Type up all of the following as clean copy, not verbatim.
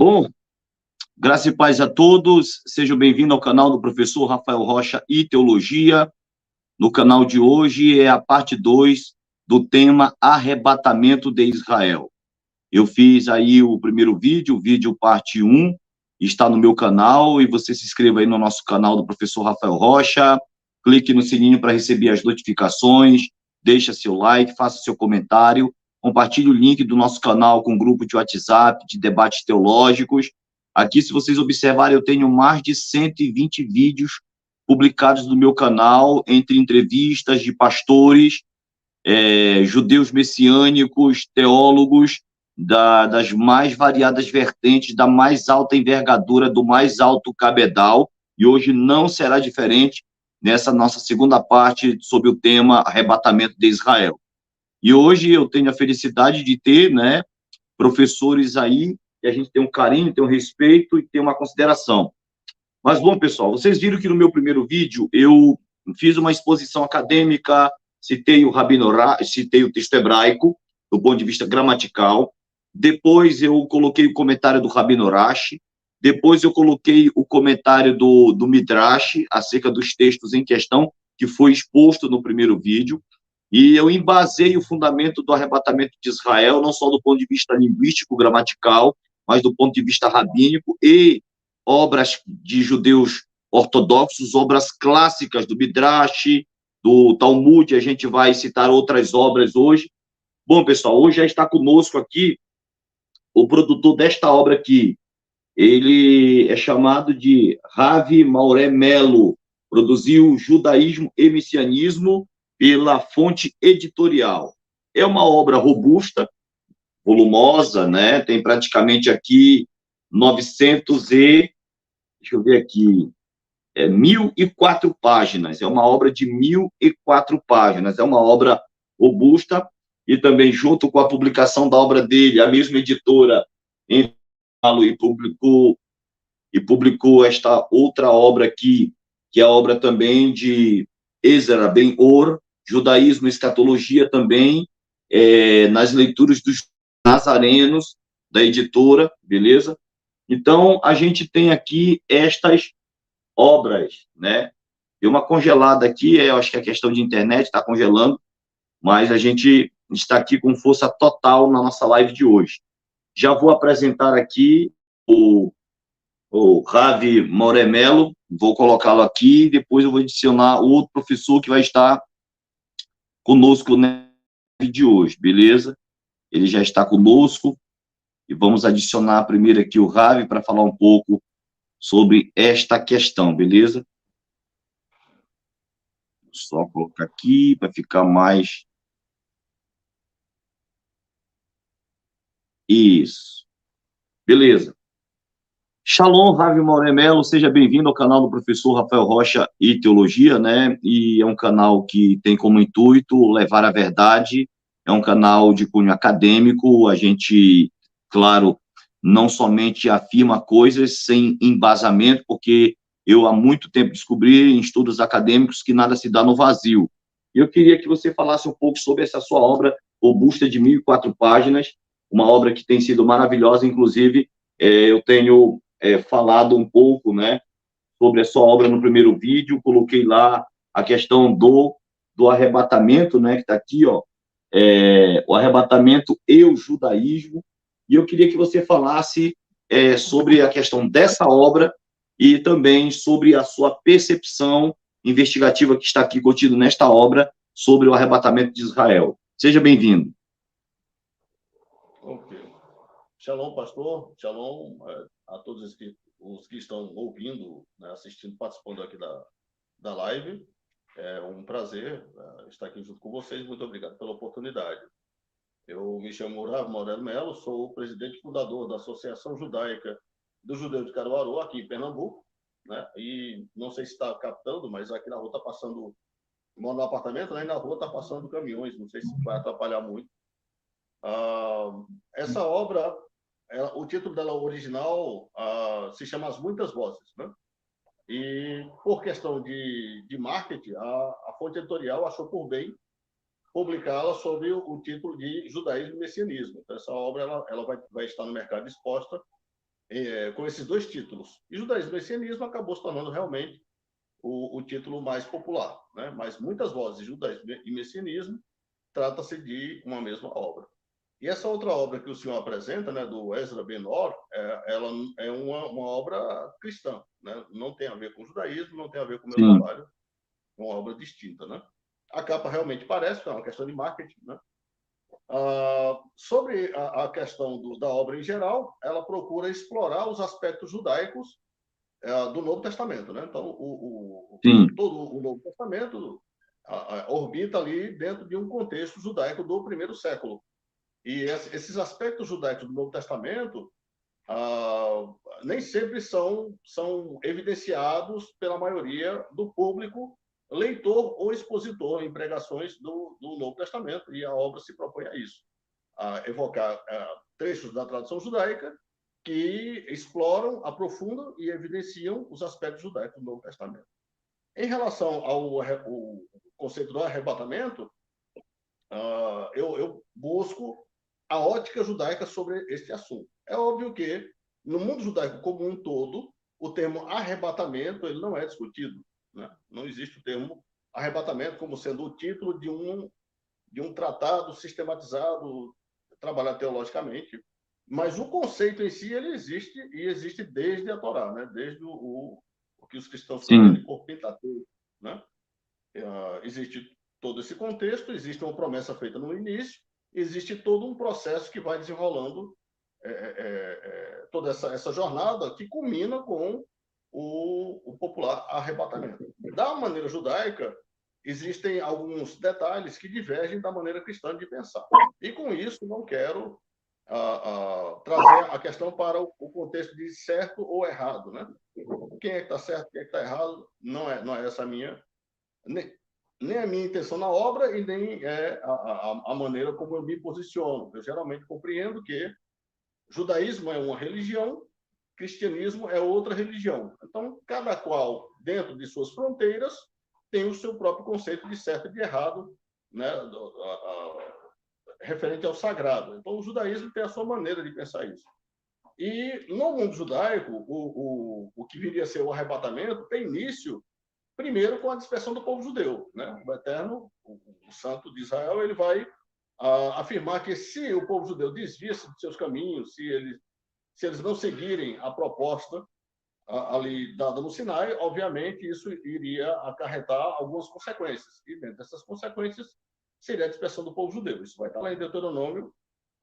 Bom, graça e paz a todos, sejam bem-vindos ao canal do professor Rafael Rocha e Teologia. No canal de hoje é a parte 2 do tema Arrebatamento de Israel. Eu fiz aí o primeiro vídeo, o vídeo parte 1, está no meu canal, e você se inscreva aí no nosso canal do professor Rafael Rocha, clique no sininho para receber as notificações, deixa seu like, faça seu comentário, compartilhe o link do nosso canal com o grupo de WhatsApp de debates teológicos. Aqui, se vocês observarem, eu tenho mais de 120 vídeos publicados no meu canal, entre entrevistas de pastores, judeus messiânicos, teólogos, das mais variadas vertentes, da mais alta envergadura, do mais alto cabedal, e hoje não será diferente nessa nossa segunda parte sobre o tema Arrebatamento de Israel. E hoje eu tenho a felicidade de ter, professores aí, que a gente tem um carinho, tem um respeito e tem uma consideração. Mas, bom, pessoal, vocês viram que no meu primeiro vídeo eu fiz uma exposição acadêmica, citei o Rabino Rashi, citei o texto hebraico, do ponto de vista gramatical. Depois eu coloquei o comentário do Rabino Rashi. Depois eu coloquei o comentário do Midrash, acerca dos textos em questão, que foi exposto no primeiro vídeo. E eu embasei o fundamento do arrebatamento de Israel, não só do ponto de vista linguístico, gramatical, mas do ponto de vista rabínico e obras de judeus ortodoxos, obras clássicas do Midrash, do Talmud. A gente vai citar outras obras hoje. Bom, pessoal, hoje já está conosco aqui o produtor desta obra aqui. Ele é chamado de Ravi Mauré Melo, produziu Judaísmo e Messianismo pela Fonte Editorial. É uma obra robusta, volumosa, tem praticamente aqui 900 e, deixa eu ver aqui, 1.004 páginas, é uma obra de 1.004 páginas, é uma obra robusta, e também junto com a publicação da obra dele, a mesma editora e publicou esta outra obra aqui, que é a obra também de Ezra Ben-Or, Judaísmo e Escatologia também, nas leituras dos nazarenos, da editora, beleza? Então, a gente tem aqui estas obras, Deu uma congelada aqui, eu acho que a questão de internet está congelando, mas a gente está aqui com força total na nossa live de hoje. Já vou apresentar aqui o Ravi Moremelo, vou colocá-lo aqui, depois eu vou adicionar o outro professor que vai estar conosco na live de hoje, beleza? Ele já está conosco, e vamos adicionar primeiro aqui o Ravi para falar um pouco sobre esta questão, beleza? Vou só colocar aqui para ficar mais... Isso. Beleza. Shalom, Ravi Moremelo, seja bem-vindo ao canal do professor Rafael Rocha e Teologia, E é um canal que tem como intuito levar a verdade, é um canal de cunho acadêmico, a gente, claro, não somente afirma coisas sem embasamento, porque eu há muito tempo descobri em estudos acadêmicos que nada se dá no vazio. E eu queria que você falasse um pouco sobre essa sua obra robusta de 1.004 páginas, uma obra que tem sido maravilhosa, inclusive eu tenho falado um pouco, sobre a sua obra no primeiro vídeo, coloquei lá a questão do arrebatamento, que está aqui, ó, o arrebatamento e o judaísmo, e eu queria que você falasse sobre a questão dessa obra e também sobre a sua percepção investigativa que está aqui contida nesta obra sobre o arrebatamento de Israel. Seja bem-vindo. Ok. Shalom, pastor. Shalom a todos os que estão ouvindo, assistindo, participando aqui da live. É um prazer estar aqui junto com vocês. Muito obrigado pela oportunidade. Eu me chamo Rav Moreno Melo, sou o presidente e fundador da Associação Judaica do Judeu de Caruaru, aqui em Pernambuco. E não sei se está captando, mas aqui na rua está passando... Moro no apartamento, e na rua está passando caminhões. Não sei se vai atrapalhar muito. Essa obra, o título dela original se chama As Muitas Vozes, E por questão de marketing, a fonte editorial achou por bem publicá-la sob o título de Judaísmo e Messianismo. Então, essa obra ela vai estar no mercado exposta com esses dois títulos. E judaísmo e messianismo acabou se tornando realmente o título mais popular, né? Mas muitas vozes, judaísmo e messianismo, trata-se de uma mesma obra. E essa outra obra que o senhor apresenta, né, do Ezra Ben-Hur, ela é uma obra cristã, né? Não tem a ver com judaísmo, não tem a ver com o meu trabalho, é uma obra distinta, né? A capa realmente parece, é uma questão de marketing, né? Sobre a questão da obra em geral, ela procura explorar os aspectos judaicos do Novo Testamento, né? Então, todo o Novo Testamento orbita ali dentro de um contexto judaico do primeiro século. E esses aspectos judaicos do Novo Testamento nem sempre são evidenciados pela maioria do público leitor ou expositor em pregações do Novo Testamento, e a obra se propõe a isso, a evocar trechos da tradição judaica que exploram, aprofundam e evidenciam os aspectos judaicos do Novo Testamento. Em relação ao conceito do arrebatamento, eu busco a ótica judaica sobre este assunto. É óbvio que, no mundo judaico como um todo, o termo arrebatamento ele não é discutido, né? Não existe o termo arrebatamento como sendo o título de um tratado sistematizado, trabalhado teologicamente, mas o conceito em si ele existe, e existe desde a Torá, né? Desde o que os cristãos chamam de corpo pentateuco, né? Existe todo esse contexto, existe uma promessa feita no início, existe todo um processo que vai desenrolando toda essa jornada que culmina com o popular arrebatamento. Da maneira judaica, existem alguns detalhes que divergem da maneira cristã de pensar. E com isso, não quero trazer a questão para o contexto de certo ou errado, né? Quem é que está certo, quem é que está errado, não é essa a minha... Nem a minha intenção na obra e nem a maneira como eu me posiciono. Eu geralmente compreendo que judaísmo é uma religião, cristianismo é outra religião. Então, cada qual, dentro de suas fronteiras, tem o seu próprio conceito de certo e de errado, né, referente ao sagrado. Então, o judaísmo tem a sua maneira de pensar isso. E, no mundo judaico, o que viria a ser o arrebatamento tem início primeiro com a dispersão do povo judeu, né? O Eterno, o Santo de Israel, ele vai afirmar que se o povo judeu desvia-se de seus caminhos, se eles não seguirem a proposta ali dada no Sinai, obviamente isso iria acarretar algumas consequências. E dentro dessas consequências seria a dispersão do povo judeu. Isso vai estar lá em Deuteronômio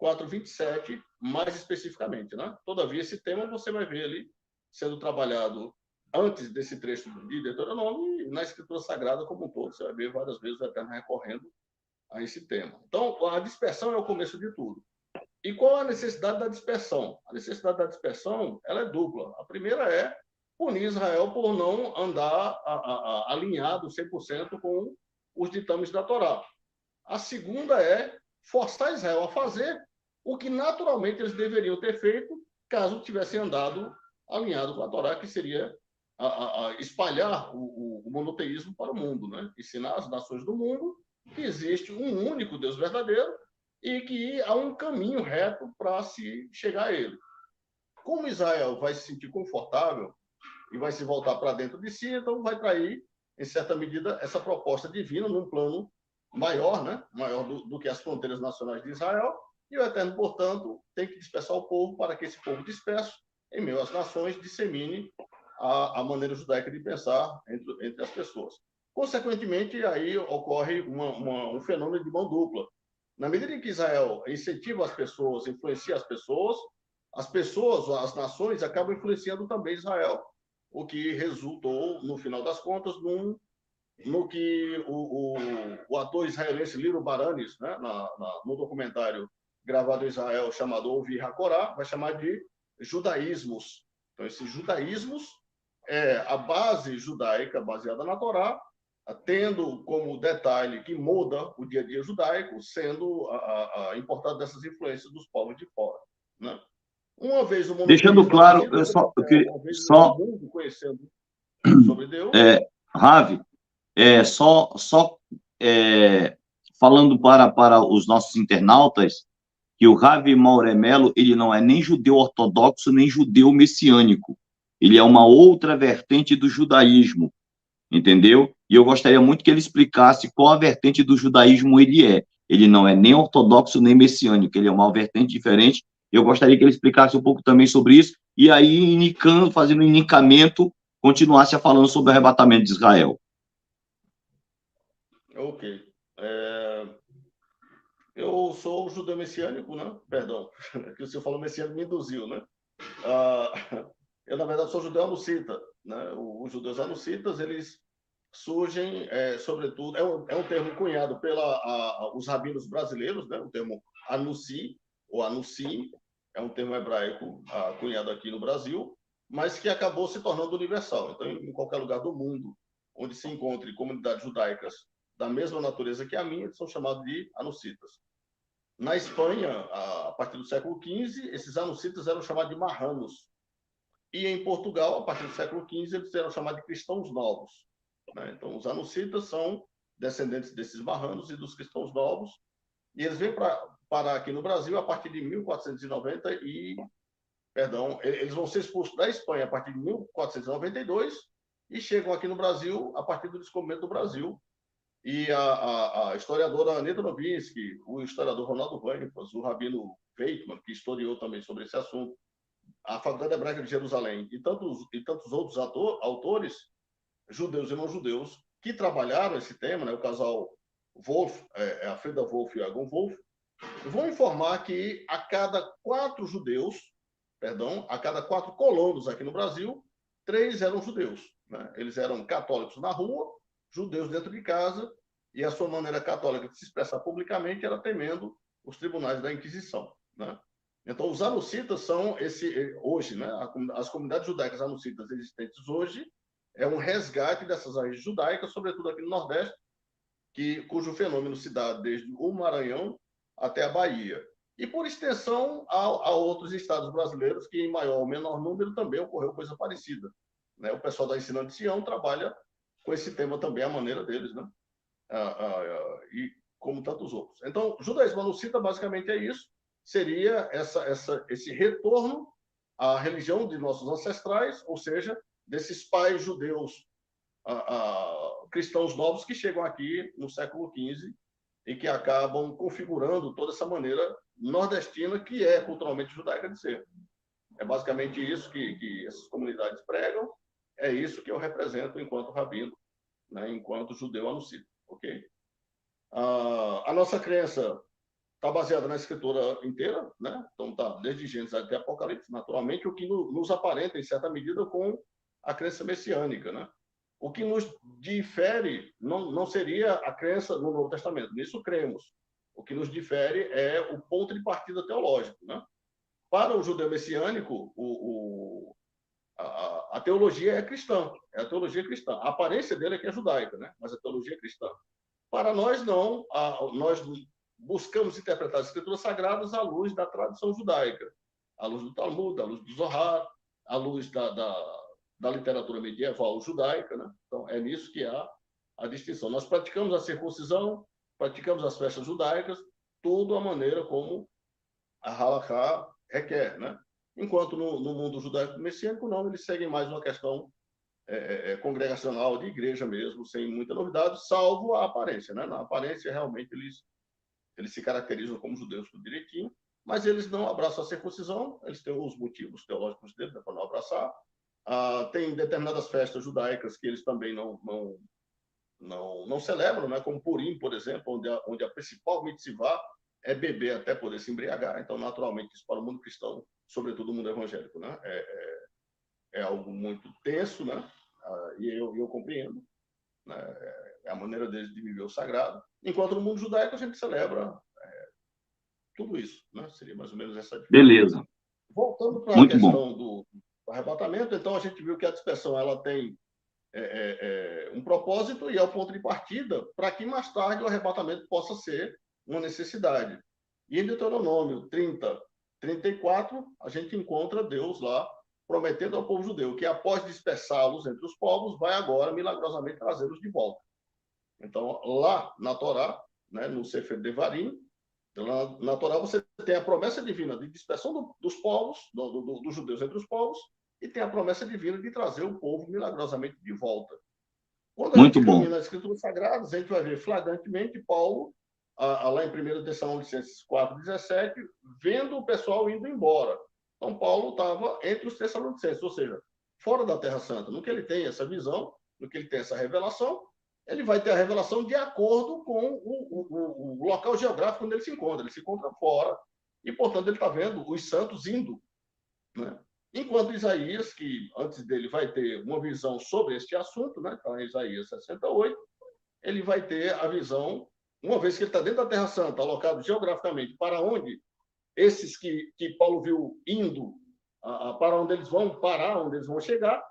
4:27, mais especificamente, né? Todavia, esse tema você vai ver ali sendo trabalhado antes desse trecho de Deuteronômio e na Escritura Sagrada como um todo. Você vai ver várias vezes o Eterno recorrendo a esse tema. Então, a dispersão é o começo de tudo. E qual a necessidade da dispersão? A necessidade da dispersão ela é dupla. A primeira é punir Israel por não andar alinhado 100% com os ditames da Torá. A segunda é forçar Israel a fazer o que naturalmente eles deveriam ter feito caso tivessem andado alinhado com a Torá, que seria espalhar o monoteísmo para o mundo, né? Ensinar as nações do mundo que existe um único Deus verdadeiro e que há um caminho reto para se chegar a ele. Como Israel vai se sentir confortável e vai se voltar para dentro de si, então vai trair, em certa medida, essa proposta divina num plano maior, né? Maior do que as fronteiras nacionais de Israel, e o Eterno, portanto, tem que dispersar o povo para que esse povo disperso, em meio às nações, dissemine a maneira judaica de pensar entre as pessoas. Consequentemente, aí ocorre um fenômeno de mão dupla. Na medida em que Israel incentiva as pessoas, influencia as pessoas, as nações acabam influenciando também Israel, o que resultou, no final das contas, no que o ator israelense Liro Baranes, né, no documentário gravado em Israel chamado Ouvir Hakorá, vai chamar de judaísmos. Então, esses judaísmos é a base judaica baseada na Torá, tendo como detalhe que muda o dia a dia judaico, sendo importado dessas influências dos povos de fora, né? Uma vez o mundo deixando claro, eu só conhecendo sobre Deus, Ravi, falando para os nossos internautas, que o Ravi Mauremelo, ele não é nem judeu ortodoxo, nem judeu messiânico. Ele é uma outra vertente do judaísmo, entendeu? E eu gostaria muito que ele explicasse qual a vertente do judaísmo ele é. Ele não é nem ortodoxo, nem messiânico, ele é uma vertente diferente. Eu gostaria que ele explicasse um pouco também sobre isso, e aí, fazendo um indicamento, continuasse falando sobre o arrebatamento de Israel. Ok. Eu sou judeu messiânico, né? Perdão, que o senhor falou messiânico me induziu, né? Eu, na verdade, sou judeu anucita, né? Os judeus anucitas, eles surgem, sobretudo, é um termo cunhado pelos rabinos brasileiros, né? O termo anuci, ou anucim, é um termo hebraico cunhado aqui no Brasil, mas que acabou se tornando universal. Então, em qualquer lugar do mundo onde se encontre comunidades judaicas da mesma natureza que a minha, eles são chamados de anucitas. Na Espanha, a partir do século XV, esses anucitas eram chamados de marranos. E em Portugal, a partir do século XV, eles eram chamados de cristãos novos. Então, os anucitas são descendentes desses marranos e dos cristãos novos, e eles vêm parar aqui no Brasil a partir de 1490 perdão, eles vão ser expulsos da Espanha a partir de 1492 e chegam aqui no Brasil a partir do descobrimento do Brasil. E a historiadora Anita Novinsky, o historiador Ronaldo Vanifas, o rabino Feitman, que historiou também sobre esse assunto, a Faculdade Hebraica de Jerusalém e tantos outros autores, judeus e não judeus, que trabalharam esse tema, né? O casal Wolf, a Frida Wolf e o Egon Wolf, vão informar que a cada 4 judeus, a cada 4 colonos aqui no Brasil, 3 eram judeus. Né? Eles eram católicos na rua, judeus dentro de casa, e a sua maneira católica de se expressar publicamente era temendo os tribunais da Inquisição. Né? Então, os anucitas são hoje, né? As comunidades judaicas anucitas existentes hoje é um resgate dessas raízes judaicas, sobretudo aqui no Nordeste, cujo fenômeno se dá desde o Maranhão até a Bahia. E, por extensão, a outros estados brasileiros que, em maior ou menor número, também ocorreu coisa parecida. Né? O pessoal da Ensinando de Sião trabalha com esse tema também, a maneira deles, né? E como tantos outros. Então, judaísmo anucita, basicamente, é isso. Seria esse retorno à religião de nossos ancestrais, ou seja, desses pais judeus cristãos novos que chegam aqui no século XV e que acabam configurando toda essa maneira nordestina que é culturalmente judaica de ser. É basicamente isso que essas comunidades pregam, é isso que eu represento enquanto rabino, né, enquanto judeu anuncito, ok? A nossa crença está baseada na escritura inteira, né? Então tá desde Gênesis até Apocalipse, naturalmente, o que nos aparenta em certa medida com a crença messiânica, né? O que nos difere não seria a crença no Novo Testamento, nisso cremos. O que nos difere é o ponto de partida teológico, né? Para o judeu messiânico, a teologia é cristã, é a teologia cristã. A aparência dele é que é judaica, né? Mas a teologia é cristã. Para nós, não. Nós buscamos interpretar as escrituras sagradas à luz da tradição judaica, à luz do Talmud, à luz do Zohar, à luz da literatura medieval judaica. Né? Então, é nisso que há a distinção. Nós praticamos a circuncisão, praticamos as festas judaicas, tudo à maneira como a Halakha requer. Né? Enquanto no mundo judaico-messiânico, não, eles seguem mais uma questão congregacional, de igreja mesmo, sem muita novidade, salvo a aparência. Né? Na aparência, realmente, eles se caracterizam como judeus tudo direitinho, mas eles não abraçam a circuncisão, eles têm os motivos teológicos deles para não abraçar. Tem determinadas festas judaicas que eles também não celebram, né? Como Purim, por exemplo, onde a principal mitzvah é beber até poder se embriagar. Então, naturalmente, isso para o mundo cristão, sobretudo o mundo evangélico, né? É algo muito tenso, né? E eu compreendo. Né? É a maneira deles de viver o sagrado. Enquanto no mundo judaico a gente celebra tudo isso. Né? Seria mais ou menos essa diferença. Beleza. Voltando para a questão do arrebatamento, então a gente viu que a dispersão ela tem um propósito e é o ponto de partida para que mais tarde o arrebatamento possa ser uma necessidade. E em Deuteronômio 30, 34, a gente encontra Deus lá prometendo ao povo judeu que após dispersá-los entre os povos, vai agora milagrosamente trazê-los de volta. Então, lá na Torá, né, no Sefer Devarim, Na Torá você tem a promessa divina de dispersão dos povos, dos judeus entre os povos, e tem a promessa divina de trazer o povo milagrosamente de volta. Quando a gente caminha nas Escrituras Sagradas, a gente vai ver flagrantemente Paulo, lá em 1 Tessalonicenses 4,17, vendo o pessoal indo embora. Então, Paulo estava entre os Tessalonicenses, ou seja, fora da Terra Santa. No que ele tem essa visão, no que ele tem essa revelação, ele vai ter a revelação de acordo com o local geográfico onde ele se encontra. Ele se encontra fora e, portanto, ele está vendo os santos indo, né? Enquanto Isaías, que antes dele vai ter uma visão sobre este assunto, né? Então, em Isaías 68, ele vai ter a visão, uma vez que ele está dentro da Terra Santa, alocado geograficamente para onde esses que Paulo viu indo, para onde eles vão parar, onde eles vão chegar,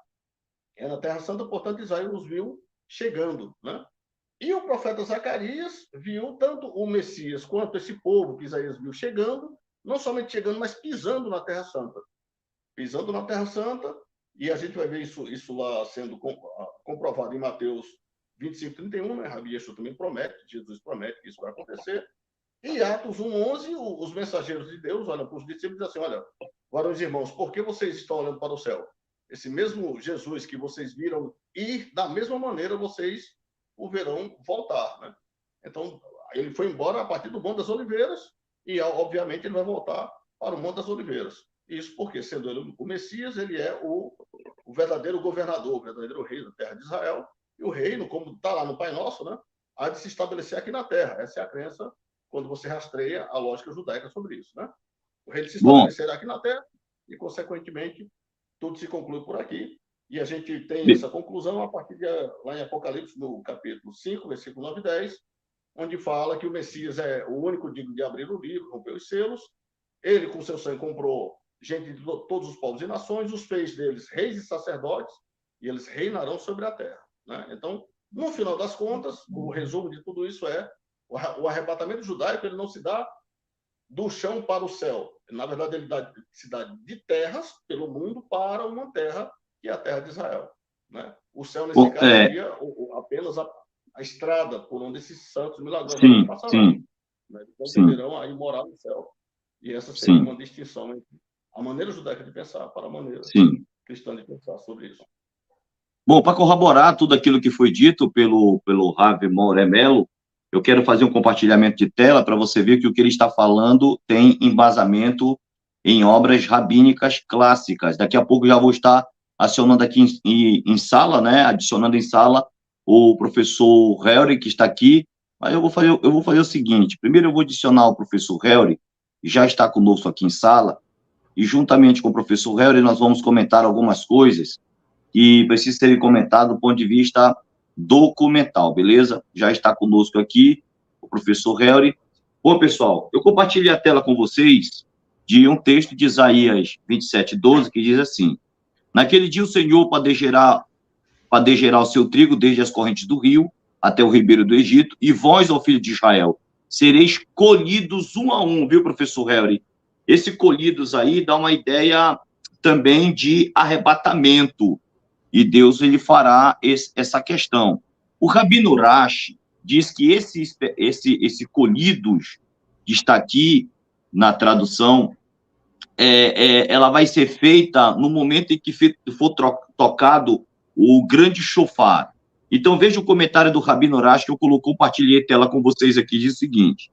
é na Terra Santa, portanto, Isaías os viu chegando, né? E o profeta Zacarias viu tanto o Messias quanto esse povo que Isaías viu chegando, não somente chegando, mas pisando na Terra Santa. Pisando na Terra Santa, e a gente vai ver isso lá sendo comprovado em Mateus 25:31, né? Rabi Yeshua também promete, Jesus promete que isso vai acontecer. Em Atos 1:11, os mensageiros de Deus olham para os discípulos e dizem assim: olha, varões e irmãos, por que vocês estão olhando para o céu? Esse mesmo Jesus que vocês viram ir, da mesma maneira vocês o verão voltar, né? Então, ele foi embora a partir do Monte das Oliveiras e, obviamente, ele vai voltar para o Monte das Oliveiras. Isso porque, sendo ele o Messias, ele é o verdadeiro governador, o verdadeiro rei da terra de Israel. E o reino, como está lá no Pai Nosso, né, há de se estabelecer aqui na terra. Essa é a crença quando você rastreia a lógica judaica sobre isso, né? O reino se estabelecerá aqui na terra e, consequentemente, tudo se conclui por aqui. E a gente tem essa conclusão a partir lá em Apocalipse, no capítulo 5, versículo 9 e 10, onde fala que o Messias é o único digno de abrir o livro, romper os selos. Ele, com seu sangue, comprou gente de todos os povos e nações, os fez deles reis e sacerdotes, e eles reinarão sobre a terra, né? Então, no final das contas, o resumo de tudo isso é o arrebatamento judaico. Ele não se dá do chão para o céu. Na verdade, ele se dá de terras pelo mundo para uma terra que é a terra de Israel, né? O céu, nesse caso, seria apenas a estrada por onde esses santos milagrosos passarão. Né? Então, poderão aí morar no céu. E essa seria uma distinção entre a maneira judaica de pensar para a maneira cristã de pensar sobre isso. Bom, para corroborar tudo aquilo que foi dito pelo Rav Moremelo, eu quero fazer um compartilhamento de tela para você ver que o que ele está falando tem embasamento em obras rabínicas clássicas. Daqui a pouco já vou estar acionando aqui em sala, né? Adicionando em sala o professor Helry, que está aqui. Mas eu vou fazer o seguinte: primeiro eu vou adicionar o professor Helry, que já está conosco aqui em sala, e juntamente com o professor Helry nós vamos comentar algumas coisas que precisam ser comentadas do ponto de vista documental, beleza? Já está conosco aqui o professor Helry. Bom, pessoal, eu compartilhei a tela com vocês de um texto de Isaías 27:12, que diz assim: naquele dia o Senhor padejará o seu trigo desde as correntes do rio até o ribeiro do Egito, e vós, ó filho de Israel, sereis colhidos um a um, viu, professor Helry? Esse colhidos aí dá uma ideia também de arrebatamento, e Deus ele fará essa questão. O Rabino Rashi diz que esse colhidos que está aqui na tradução, ela vai ser feita no momento em que for tocado o grande shofar. Então, veja o comentário do Rabino Rashi, que eu compartilhei a tela com vocês aqui, diz o seguinte: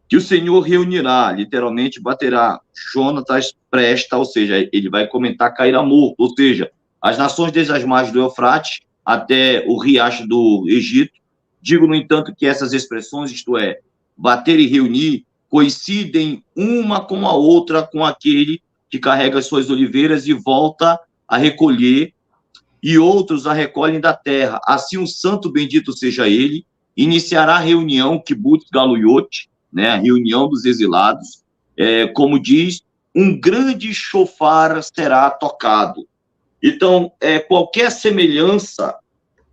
que o Senhor reunirá, literalmente baterá, Jonatas presta, ou seja, ele vai comentar cairá morto, ou seja, as nações desde as margens do Eufrates até o riacho do Egito. Digo, no entanto, que essas expressões, isto é, bater e reunir, coincidem uma com a outra, com aquele que carrega as suas oliveiras e volta a recolher, e outros a recolhem da terra. Assim, o santo bendito seja ele, iniciará a reunião, Kibbutz Galuyot, né, a reunião dos exilados, como diz, um grande shofar será tocado. Então, qualquer semelhança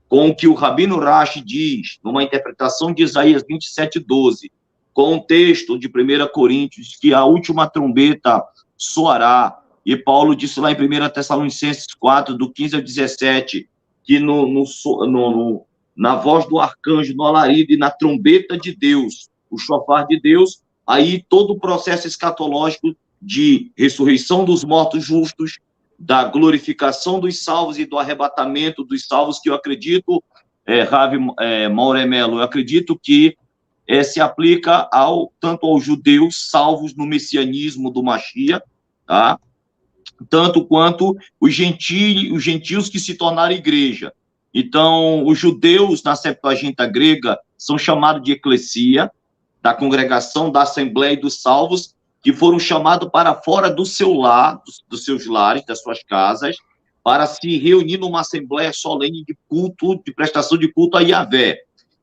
com o que o Rabino Rashi diz, numa interpretação de Isaías 27:12, com o texto de 1 Coríntios, que a última trombeta soará, e Paulo disse lá em 1 Tessalonicenses 4, do 15 ao 17, que na voz do arcanjo, no alarido e na trombeta de Deus, o shofar de Deus, aí todo o processo escatológico de ressurreição dos mortos justos, da glorificação dos salvos e do arrebatamento dos salvos, que eu acredito, Ravi Mauremelo, eu acredito que se aplica tanto aos judeus salvos no messianismo do Mashiach, tá? Tanto quanto os gentios que se tornaram igreja. Então, os judeus na Septuaginta grega são chamados de eclesia, da congregação, da assembleia e dos salvos, que foram chamados para fora do seu lar, dos seus lares, das suas casas, para se reunir numa assembleia solene de culto, de prestação de culto a Yahvé.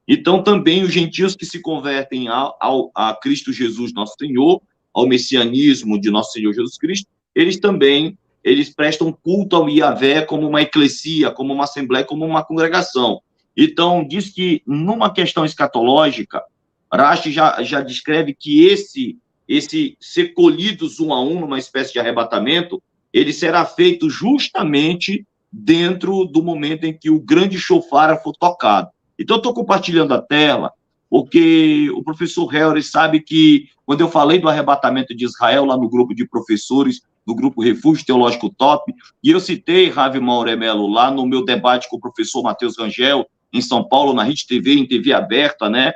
Então, também os gentios que se convertem a Cristo Jesus, nosso Senhor, ao messianismo de nosso Senhor Jesus Cristo, eles prestam culto ao Yahvé como uma eclesia, como uma assembleia, como uma congregação. Então, diz que, numa questão escatológica, Rashi já descreve que esse ser colhidos um a um, numa espécie de arrebatamento, ele será feito justamente dentro do momento em que o grande shofar for tocado. Então, eu estou compartilhando a tela, porque o professor Helry sabe que, quando eu falei do arrebatamento de Israel, lá no grupo de professores, do grupo Refúgio Teológico Top, e eu citei Ravi Mauremelo lá no meu debate com o professor Matheus Rangel, em São Paulo, na Rede TV, em TV aberta, né,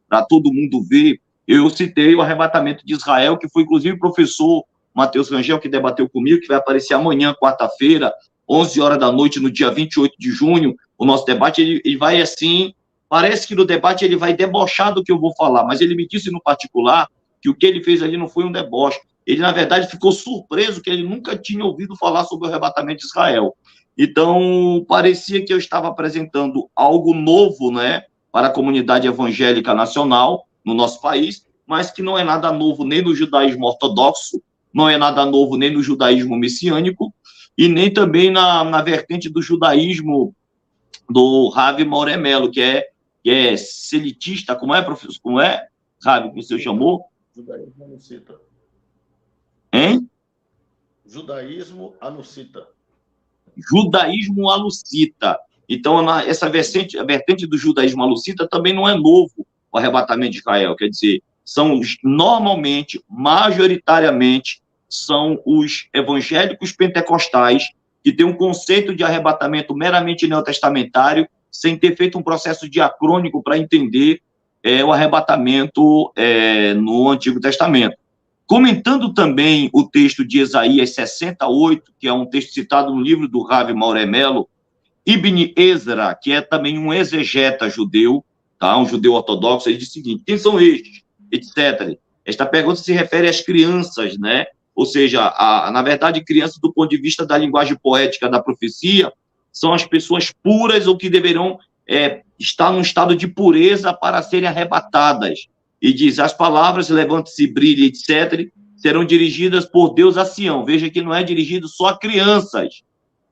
para todo mundo ver, eu citei o arrebatamento de Israel, que foi, inclusive, o professor Matheus Rangel, que debateu comigo, que vai aparecer amanhã, quarta-feira, 11 horas da noite, no dia 28 de junho, o nosso debate, ele vai assim, parece que no debate ele vai debochar do que eu vou falar, mas ele me disse no particular que o que ele fez ali não foi um deboche. Ele, na verdade, ficou surpreso que ele nunca tinha ouvido falar sobre o arrebatamento de Israel. Então, parecia que eu estava apresentando algo novo, né, para a comunidade evangélica nacional no nosso país, mas que não é nada novo nem no judaísmo ortodoxo, não é nada novo nem no judaísmo messiânico, e nem também na vertente do judaísmo do Ravi Mauremelo, que é selitista, como é, professor? Como é, Ravi, que o senhor chamou? Judaísmo anucita. Hein? Judaísmo anucita. Judaísmo alucita. Então, essa vertente do judaísmo alucita também não é novo, o arrebatamento de Israel. Quer dizer, normalmente, majoritariamente, são os evangélicos pentecostais que têm um conceito de arrebatamento meramente neotestamentário, sem ter feito um processo diacrônico para entender o arrebatamento no Antigo Testamento. Comentando também o texto de Isaías 68, que é um texto citado no livro do Ravi Mauremelo, Ibn Ezra, que é também um exegeta judeu, tá? Um judeu ortodoxo, ele diz o seguinte: quem são estes? Etc. Esta pergunta se refere às crianças, né? Ou seja, na verdade, crianças do ponto de vista da linguagem poética da profecia, são as pessoas puras ou que deverão estar num estado de pureza para serem arrebatadas. E diz, as palavras, levante-se, brilhe, etc., serão dirigidas por Deus a Sião. Veja que não é dirigido só a crianças,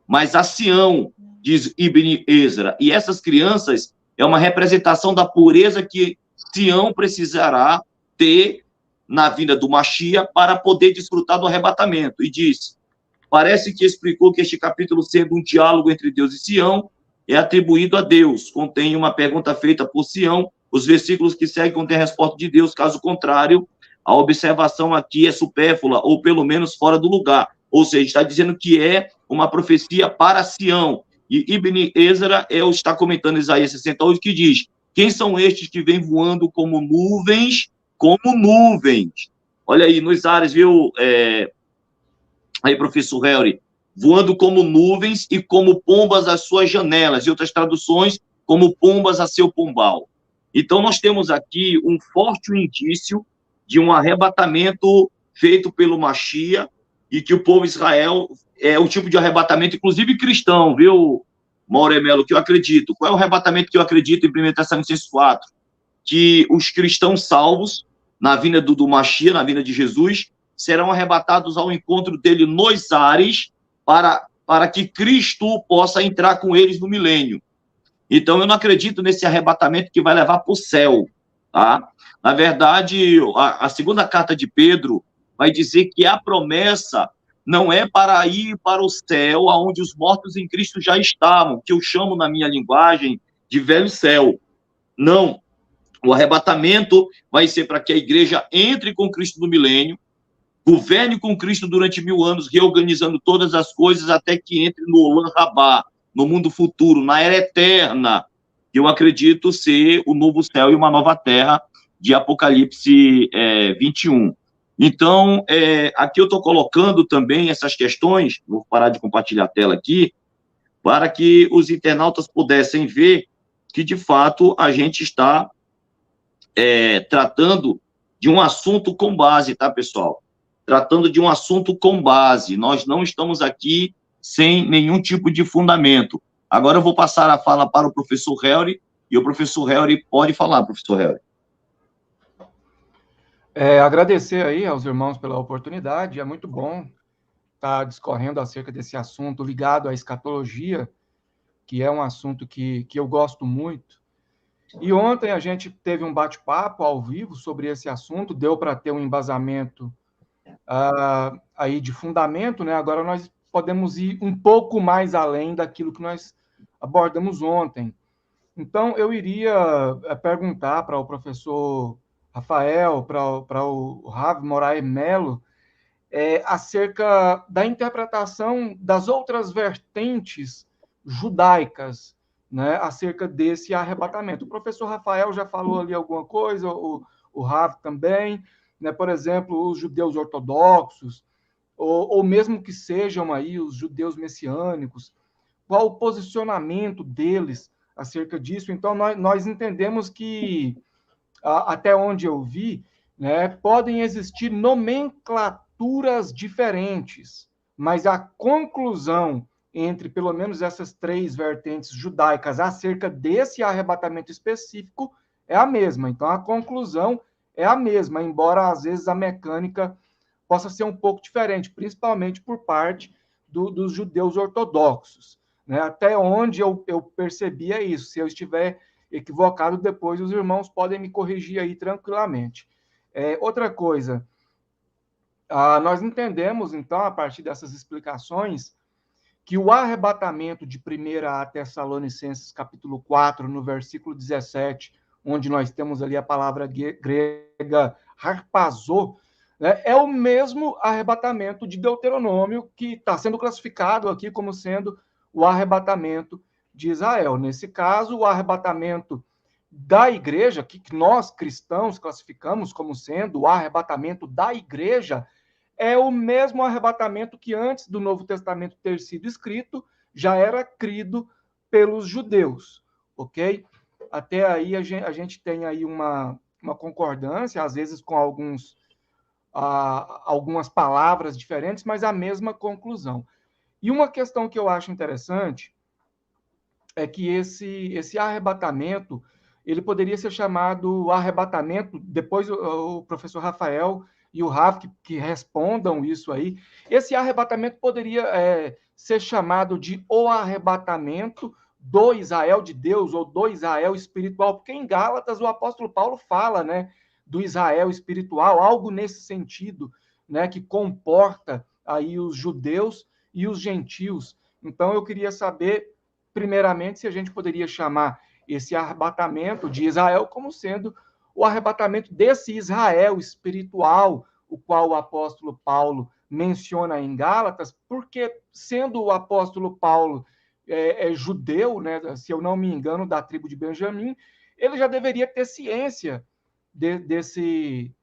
mas a Sião, diz Ibn Ezra. E essas crianças é uma representação da pureza que Sião precisará ter na vinda do Mashiach para poder desfrutar do arrebatamento. E diz, parece que explicou que este capítulo, sendo um diálogo entre Deus e Sião, é atribuído a Deus. Contém uma pergunta feita por Sião. Os versículos que seguem contêm a resposta de Deus. Caso contrário, a observação aqui é supérflua, ou pelo menos fora do lugar. Ou seja, está dizendo que é uma profecia para Sião. E Ibn Ezra está comentando Isaías 68, que diz, quem são estes que vêm voando como nuvens? Olha aí, nos ares, viu, aí, professor Helry, voando como nuvens e como pombas às suas janelas, e outras traduções, como pombas a seu pombal. Então, nós temos aqui um forte indício de um arrebatamento feito pelo Mashiach, e que o povo de Israel é o tipo de arrebatamento, inclusive cristão, viu, Mauremelo, que eu acredito. Qual é o arrebatamento que eu acredito em 1 Tessalonicenses 4? Que os cristãos salvos, na vinda do Mashiach, na vinda de Jesus, serão arrebatados ao encontro dele nos ares, para que Cristo possa entrar com eles no milênio. Então, eu não acredito nesse arrebatamento que vai levar para o céu, tá? Na verdade, a segunda carta de Pedro vai dizer que a promessa não é para ir para o céu, onde os mortos em Cristo já estavam, que eu chamo na minha linguagem de velho céu. Não. O arrebatamento vai ser para que a igreja entre com Cristo no milênio, governe com Cristo durante 1000 anos, reorganizando todas as coisas até que entre no Olam Rabá, no mundo futuro, na era eterna, que eu acredito ser o novo céu e uma nova terra de Apocalipse 21. Então, aqui eu estou colocando também essas questões, vou parar de compartilhar a tela aqui, para que os internautas pudessem ver que, de fato, a gente está tratando de um assunto com base, tá, pessoal? Tratando de um assunto com base. Nós não estamos aqui sem nenhum tipo de fundamento. Agora eu vou passar a fala para o professor Helry, e o professor Helry pode falar, professor Helry. Agradecer aí aos irmãos pela oportunidade, é muito bom estar discorrendo acerca desse assunto ligado à escatologia, que é um assunto que eu gosto muito. E ontem a gente teve um bate-papo ao vivo sobre esse assunto, deu para ter um embasamento aí de fundamento, né? Agora nós podemos ir um pouco mais além daquilo que nós abordamos ontem. Então, eu iria perguntar para o professor Rafael, para o Rav Moraes Melo, acerca da interpretação das outras vertentes judaicas, né, acerca desse arrebatamento. O professor Rafael já falou ali alguma coisa, o Rav também, né, por exemplo, os judeus ortodoxos, ou mesmo que sejam aí os judeus messiânicos, qual o posicionamento deles acerca disso. Então, nós entendemos que, até onde eu vi, né, podem existir nomenclaturas diferentes, mas a conclusão entre, pelo menos, essas 3 vertentes judaicas acerca desse arrebatamento específico é a mesma. Então, a conclusão é a mesma, embora, às vezes, a mecânica possa ser um pouco diferente, principalmente por parte dos judeus ortodoxos. Né? Até onde eu percebi é isso. Se eu estiver equivocado, depois os irmãos podem me corrigir aí tranquilamente. Outra coisa, nós entendemos, então, a partir dessas explicações, que o arrebatamento de 1 Tessalonicenses, capítulo 4, no versículo 17, onde nós temos ali a palavra grega harpazô, né, é o mesmo arrebatamento de Deuteronômio, que está sendo classificado aqui como sendo o arrebatamento de Israel. Nesse caso, o arrebatamento da igreja, que nós cristãos classificamos como sendo o arrebatamento da igreja, é o mesmo arrebatamento que antes do Novo Testamento ter sido escrito, já era crido pelos judeus, ok? Até aí a gente tem aí uma concordância, às vezes com algumas palavras diferentes, mas a mesma conclusão. E uma questão que eu acho interessante é que esse arrebatamento, ele poderia ser chamado arrebatamento, depois o professor Rafael e o Rafa que respondam isso aí, esse arrebatamento poderia ser chamado de o arrebatamento do Israel de Deus, ou do Israel espiritual, porque em Gálatas o apóstolo Paulo fala, né, do Israel espiritual, algo nesse sentido, né, que comporta aí os judeus e os gentios. Então eu queria saber, primeiramente, se a gente poderia chamar esse arrebatamento de Israel como sendo o arrebatamento desse Israel espiritual, o qual o apóstolo Paulo menciona em Gálatas, porque sendo o apóstolo Paulo judeu, né, se eu não me engano, da tribo de Benjamim, ele já deveria ter ciência desse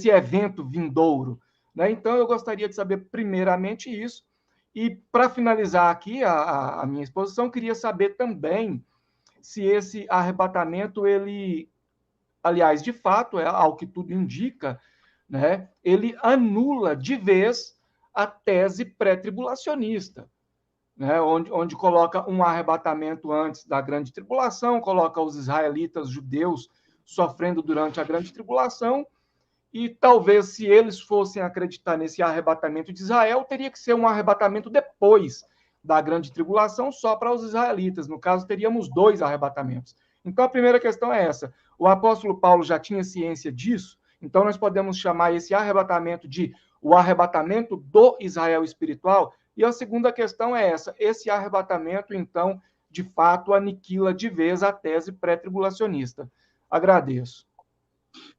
evento vindouro. Né? Então, eu gostaria de saber primeiramente isso. E, para finalizar aqui a minha exposição, queria saber também se esse arrebatamento, ele, aliás, de fato, ao que tudo indica, né, ele anula de vez a tese pré-tribulacionista, né, onde coloca um arrebatamento antes da grande tribulação, coloca os israelitas judeus sofrendo durante a grande tribulação, e talvez se eles fossem acreditar nesse arrebatamento de Israel, teria que ser um arrebatamento depois da grande tribulação só para os israelitas. No caso, teríamos 2 arrebatamentos. Então, a primeira questão é essa. O apóstolo Paulo já tinha ciência disso, então nós podemos chamar esse arrebatamento de o arrebatamento do Israel espiritual. E a segunda questão é essa. Esse arrebatamento, então, de fato, aniquila de vez a tese pré-tribulacionista. Agradeço.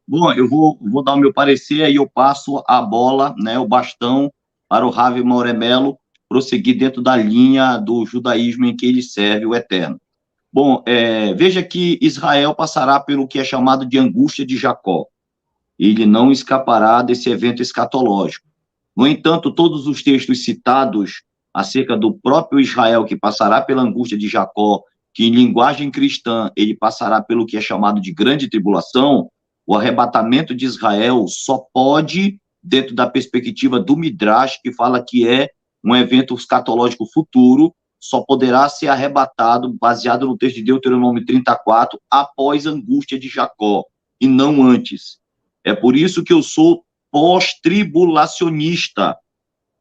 Bom, eu vou dar o meu parecer, aí eu passo a bola, né, o bastão, para o Ravi Moremelo prosseguir dentro da linha do judaísmo em que ele serve o Eterno. Bom, veja que Israel passará pelo que é chamado de angústia de Jacó. Ele não escapará desse evento escatológico. No entanto, todos os textos citados acerca do próprio Israel que passará pela angústia de Jacó, que em linguagem cristã ele passará pelo que é chamado de grande tribulação, o arrebatamento de Israel só pode, dentro da perspectiva do Midrash, que fala que é um evento escatológico futuro, só poderá ser arrebatado, baseado no texto de Deuteronômio 34, após a angústia de Jacó, e não antes. É por isso que eu sou pós-tribulacionista,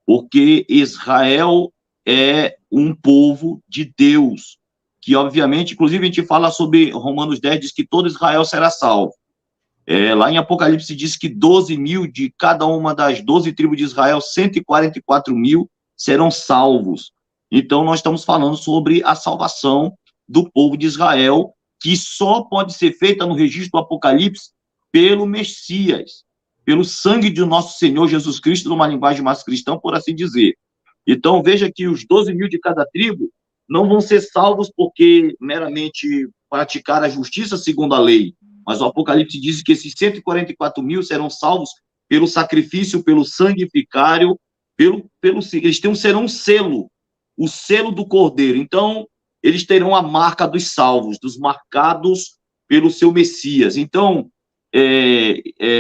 porque Israel é um povo de Deus, que obviamente, inclusive a gente fala sobre Romanos 10, diz que todo Israel será salvo. Lá em Apocalipse diz que 12 mil de cada uma das 12 tribos de Israel, 144 mil serão salvos. Então, nós estamos falando sobre a salvação do povo de Israel, que só pode ser feita no registro do Apocalipse pelo Messias, pelo sangue de nosso Senhor Jesus Cristo, numa linguagem mais cristã, por assim dizer. Então, veja que os 12 mil de cada tribo não vão ser salvos porque meramente praticaram a justiça segundo a lei, mas o Apocalipse diz que esses 144 mil serão salvos pelo sacrifício, pelo sangue vicário, eles serão um selo, o selo do Cordeiro. Então, eles terão a marca dos salvos, dos marcados pelo seu Messias. Então,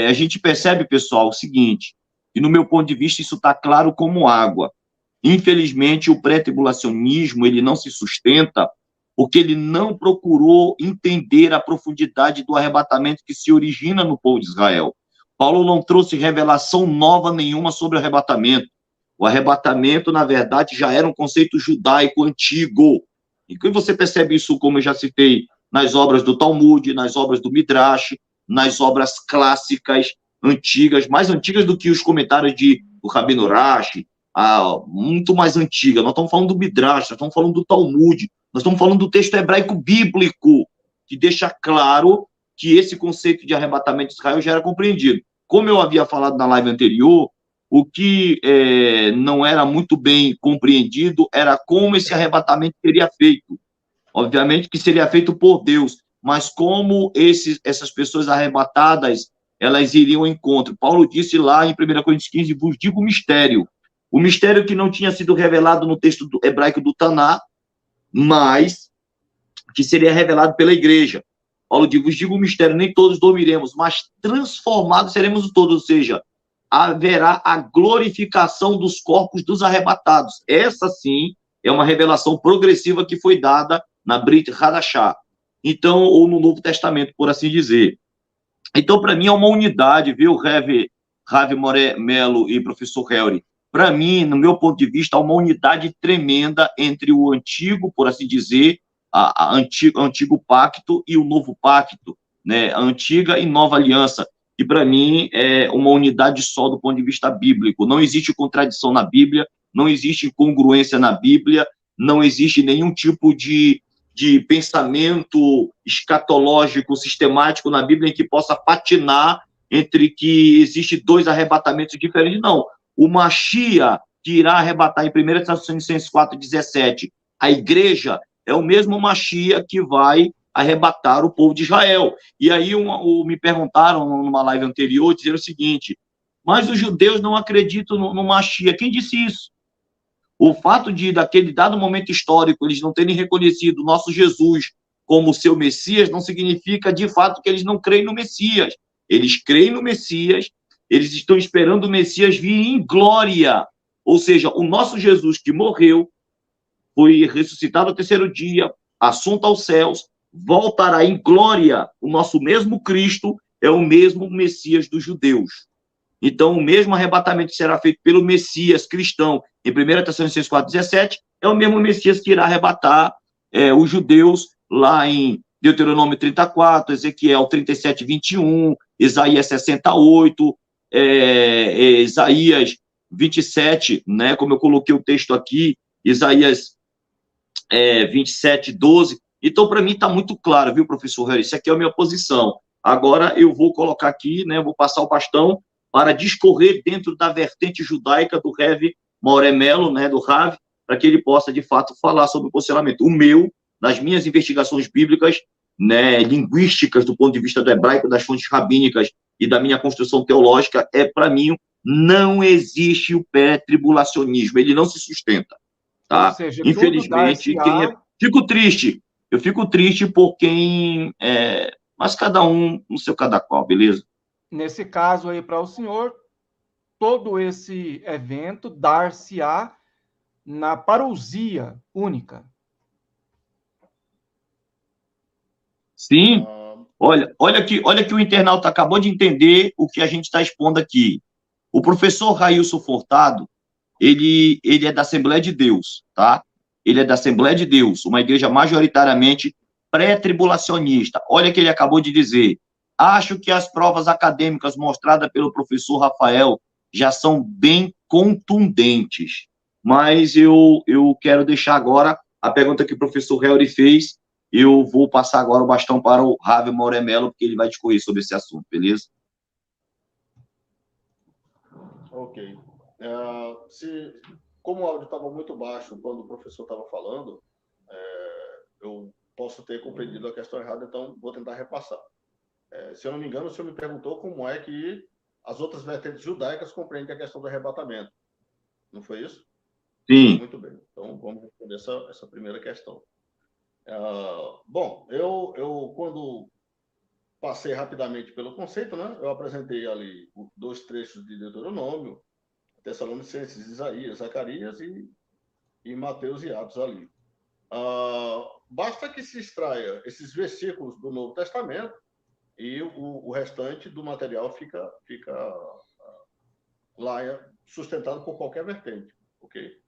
a gente percebe, pessoal, o seguinte, e no meu ponto de vista isso está claro como água. Infelizmente, o pré-tribulacionismo ele não se sustenta porque ele não procurou entender a profundidade do arrebatamento que se origina no povo de Israel. Paulo não trouxe revelação nova nenhuma sobre o arrebatamento. O arrebatamento, na verdade, já era um conceito judaico antigo. E que você percebe isso, como eu já citei, nas obras do Talmud, nas obras do Midrash, nas obras clássicas, antigas, mais antigas do que os comentários do Rabino Rashi, muito mais antiga. Nós estamos falando do Midrash, nós estamos falando do Talmud, nós estamos falando do texto hebraico bíblico, que deixa claro que esse conceito de arrebatamento de Israel já era compreendido. Como eu havia falado na live anterior, o que não era muito bem compreendido era como esse arrebatamento seria feito. Obviamente que seria feito por Deus, mas como essas pessoas arrebatadas, elas iriam ao encontro. Paulo disse lá em 1 Coríntios 15, vos digo o mistério que não tinha sido revelado no texto hebraico do Taná, mas que seria revelado pela igreja. Paulo diz, vos digo o mistério, nem todos dormiremos, mas transformados seremos todos, ou seja, haverá a glorificação dos corpos dos arrebatados. Essa, sim, é uma revelação progressiva que foi dada na Brit Hadashah, então, ou no Novo Testamento, por assim dizer. Então, para mim, é uma unidade, viu, Ravi Moremelo e professor Helry? Para mim, no meu ponto de vista, há uma unidade tremenda entre o antigo, por assim dizer, antigo pacto e o novo pacto, né? A antiga e nova aliança, que para mim é uma unidade só do ponto de vista bíblico. Não existe contradição na Bíblia, não existe incongruência na Bíblia, não existe nenhum tipo de pensamento escatológico, sistemático na Bíblia em que possa patinar entre que existe dois arrebatamentos diferentes. Não. O Mashiach que irá arrebatar em 1 Tessalonicenses 4,17, a igreja é o mesmo Mashiach que vai arrebatar o povo de Israel. E aí me perguntaram numa live anterior, dizendo o seguinte, mas os judeus não acreditam no Mashiach. Quem disse isso? O fato de, daquele dado momento histórico, eles não terem reconhecido o nosso Jesus como seu Messias, não significa, de fato, que eles não creem no Messias. Eles creem no Messias, eles estão esperando o Messias vir em glória. Ou seja, o nosso Jesus que morreu, foi ressuscitado ao terceiro dia, assunto aos céus, voltará em glória. O nosso mesmo Cristo é o mesmo Messias dos judeus. Então, o mesmo arrebatamento que será feito pelo Messias cristão em 1 Tessalonicenses 4,17 é o mesmo Messias que irá arrebatar os judeus lá em Deuteronômio 34, Ezequiel 37, 21, Isaías 68, Isaías 27, né, como eu coloquei o texto aqui, Isaías 27, 12, Então, para mim, está muito claro, viu, professor Harry? Isso aqui é a minha posição. Agora, eu vou colocar aqui, né, vou passar o bastão para discorrer dentro da vertente judaica do Rev Moremelo, né, do Rav, para que ele possa, de fato, falar sobre o posicionamento. O meu, nas minhas investigações bíblicas, né, linguísticas, do ponto de vista do hebraico, das fontes rabínicas e da minha construção teológica, para mim, não existe o pré-tribulacionismo, ele não se sustenta, Ou tá? seja, tudo Infelizmente, dar-se-á. fico triste, eu fico triste por quem, mas cada um no seu cada qual, beleza? Nesse caso aí, para o senhor, todo esse evento dar-se-á na parousia única. Sim, Ah, olha que o internauta acabou de entender o que a gente está expondo aqui. O professor Railson Furtado, ele é da Assembleia de Deus, tá? Ele é da Assembleia de Deus, uma igreja majoritariamente pré-tribulacionista. Olha o que ele acabou de dizer. Acho que as provas acadêmicas mostradas pelo professor Rafael já são bem contundentes. Mas eu quero deixar agora a pergunta que o professor Helry fez. Eu vou passar agora o bastão para o Ravi Moremelo, porque ele vai discorrer sobre esse assunto, beleza? ok. Como o áudio estava muito baixo quando o professor estava falando, eu posso ter compreendido a questão errada, então vou tentar repassar. Se eu não me engano, o senhor me perguntou como é que as outras vertentes judaicas compreendem a questão do arrebatamento. Não foi isso? Sim. Muito bem. Então, vamos responder essa primeira questão. Bom, eu quando passei rapidamente pelo conceito, né, eu apresentei ali 2 trechos de Deuteronômio, Tessalonicenses, Isaías, Zacarias e Mateus e Atos ali. Basta que se extraia esses versículos do Novo Testamento e o restante do material fica lá sustentado por qualquer vertente, ok?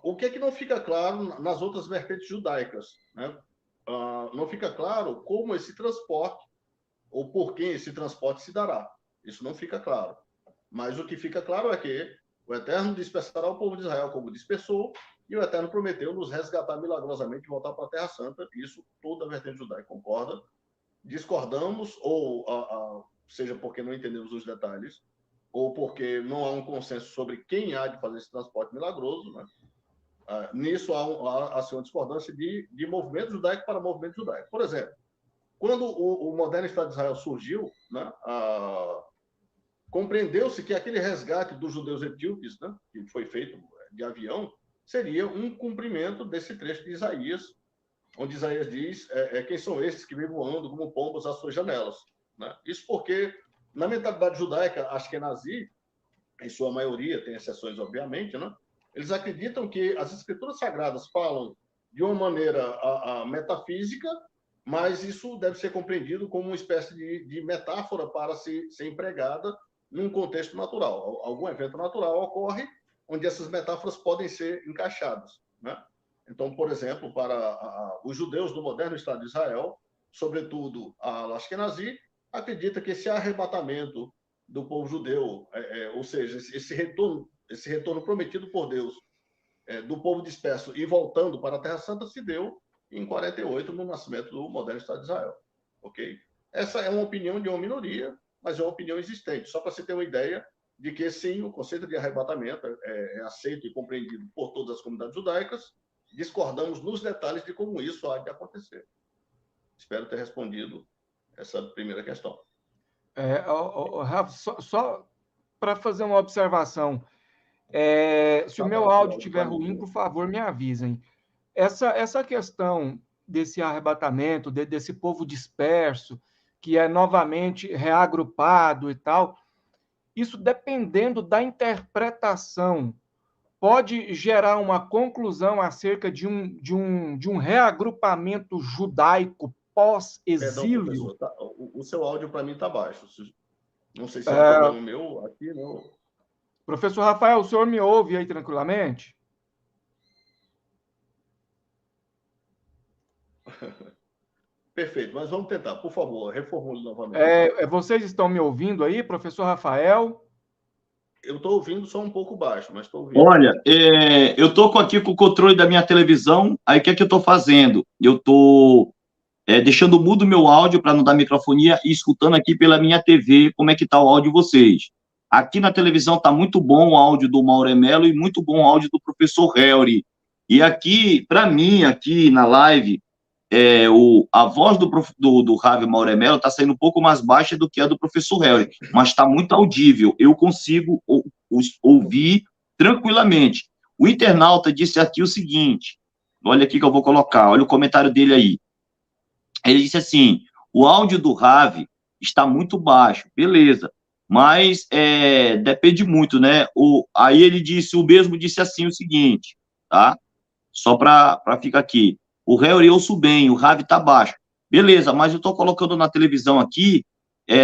O que é que não fica claro nas outras vertentes judaicas, né? Não fica claro como esse transporte ou por quem esse transporte se dará. Isso não fica claro. Mas o que fica claro é que o Eterno dispersará o povo de Israel como dispersou, e o Eterno prometeu nos resgatar milagrosamente e voltar para a Terra Santa. Isso toda a vertente judaica concorda. Discordamos, ou seja porque não entendemos os detalhes, ou porque não há um consenso sobre quem há de fazer esse transporte milagroso, né? Nisso há assim, uma discordância de movimento judaico para movimento judaico. Por exemplo, quando o moderno Estado de Israel surgiu, né, compreendeu-se que aquele resgate dos judeus etíopes, né, que foi feito de avião, seria um cumprimento desse trecho de Isaías, onde Isaías diz quem são esses que vêm voando como pombas às suas janelas. Né? Isso porque, na mentalidade judaica, ashkenazi, em sua maioria, tem exceções, obviamente, né? Eles acreditam que as escrituras sagradas falam de uma maneira metafísica, mas isso deve ser compreendido como uma espécie de metáfora para ser empregada num contexto natural. Algum evento natural ocorre onde essas metáforas podem ser encaixadas, né? Então, por exemplo, para os judeus do moderno Estado de Israel, sobretudo a Ashkenazi, acredita que esse arrebatamento do povo judeu, ou seja, esse retorno prometido por Deus do povo disperso e voltando para a Terra Santa se deu em 48, no nascimento do moderno Estado de Israel. Ok? Essa é uma opinião de uma minoria, mas é uma opinião existente. Só para você ter uma ideia de que, sim, o conceito de arrebatamento é aceito e compreendido por todas as comunidades judaicas, discordamos nos detalhes de como isso há de acontecer. Espero ter respondido essa primeira questão. Rafa, só para fazer uma observação, se o meu baixo o áudio áudio estiver para mim, ruim, viu? por favor, me avisem. Essa questão desse arrebatamento, desse povo disperso, que é novamente reagrupado e tal, isso dependendo da interpretação, pode gerar uma conclusão acerca de um reagrupamento judaico Perdão, pós-exílio. professor. Tá, o seu áudio para mim está baixo. Não sei se é um problema meu aqui, não. Professor Rafael, o senhor me ouve aí tranquilamente? Perfeito, mas vamos tentar. Por favor, reformule novamente. Vocês estão me ouvindo aí, professor Rafael? Eu estou ouvindo só um pouco baixo, mas estou ouvindo. Olha, eu estou aqui com o controle da minha televisão, aí o que é que eu estou fazendo? Eu estou deixando mudo o meu áudio para não dar microfonia e escutando aqui pela minha TV como é que está o áudio de vocês. Aqui na televisão está muito bom o áudio do Mauremelo e muito bom o áudio do professor Helry. E aqui, para mim, aqui na live, a voz do Javi Mauremelo está saindo um pouco mais baixa do que a do professor Helry, mas está muito audível. Eu consigo ouvir tranquilamente. O internauta disse aqui o seguinte, olha aqui que eu vou colocar, olha o comentário dele aí. Ele disse assim, o áudio do Javi está muito baixo, beleza, mas depende muito, né? Aí ele disse, o mesmo disse assim o seguinte, tá? Só para ficar aqui. O Helry eu ouço bem, o Javi tá baixo. Beleza, mas eu tô colocando na televisão aqui,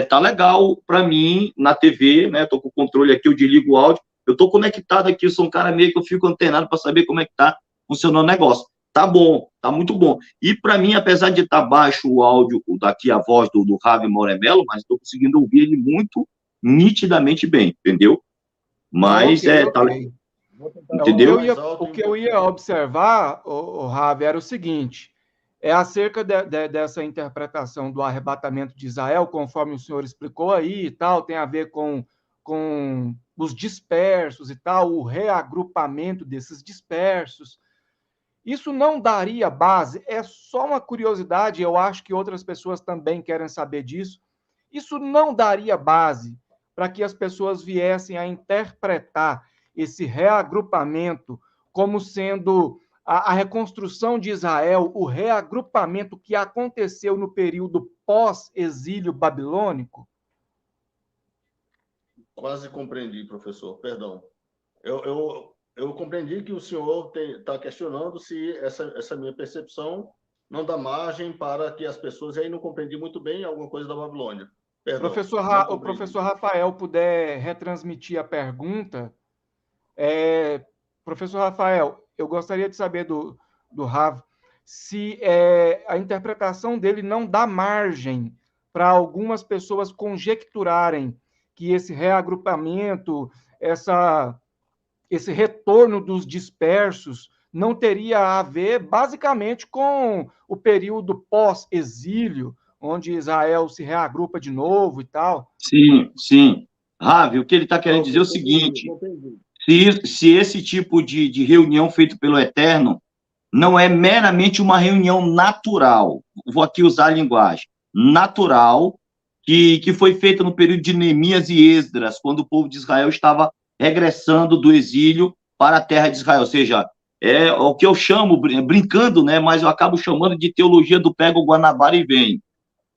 tá legal para mim, na TV, né? Tô com o controle aqui, eu desligo o áudio, eu tô conectado aqui, eu sou um cara meio que eu fico antenado para saber como é que tá funcionando o negócio. Tá bom, tá muito bom. E para mim, apesar de estar baixo o áudio, daqui a voz do Javi Mauremelo, mas estou conseguindo ouvir ele muito nitidamente bem, entendeu? Mas Ok, tá, ok. entendeu? O que eu ia observar, o Ravi, era o seguinte: é acerca dessa interpretação do arrebatamento de Israel, conforme o senhor explicou aí e tal, tem a ver com os dispersos e tal, o reagrupamento desses dispersos. Isso não daria base, é só uma curiosidade, eu acho que outras pessoas também querem saber disso. Isso não daria base para que as pessoas viessem a interpretar esse reagrupamento como sendo a reconstrução de Israel, o reagrupamento que aconteceu no período pós-exílio babilônico? Quase compreendi, professor, perdão. Eu compreendi que o senhor está questionando se essa minha percepção não dá margem para que as pessoas, e aí não compreendi muito bem alguma coisa da Babilônia. Perdão, O professor Rafael puder retransmitir a pergunta. Professor Rafael, eu gostaria de saber do Rav se a interpretação dele não dá margem para algumas pessoas conjecturarem que esse reagrupamento, esse retorno dos dispersos, não teria a ver basicamente com o período pós-exílio, onde Israel se reagrupa de novo e tal. Sim, sim. Ravi, o que ele está querendo dizer é o compreendi, seguinte: compreendi. se esse tipo de reunião feito pelo Eterno não é meramente uma reunião natural, vou aqui usar a linguagem, natural, que foi feita no período de Neemias e Esdras, quando o povo de Israel estava regressando do exílio para a terra de Israel, ou seja, é o que eu chamo, brincando, né, mas eu acabo chamando de teologia do pega o Guanabara e vem,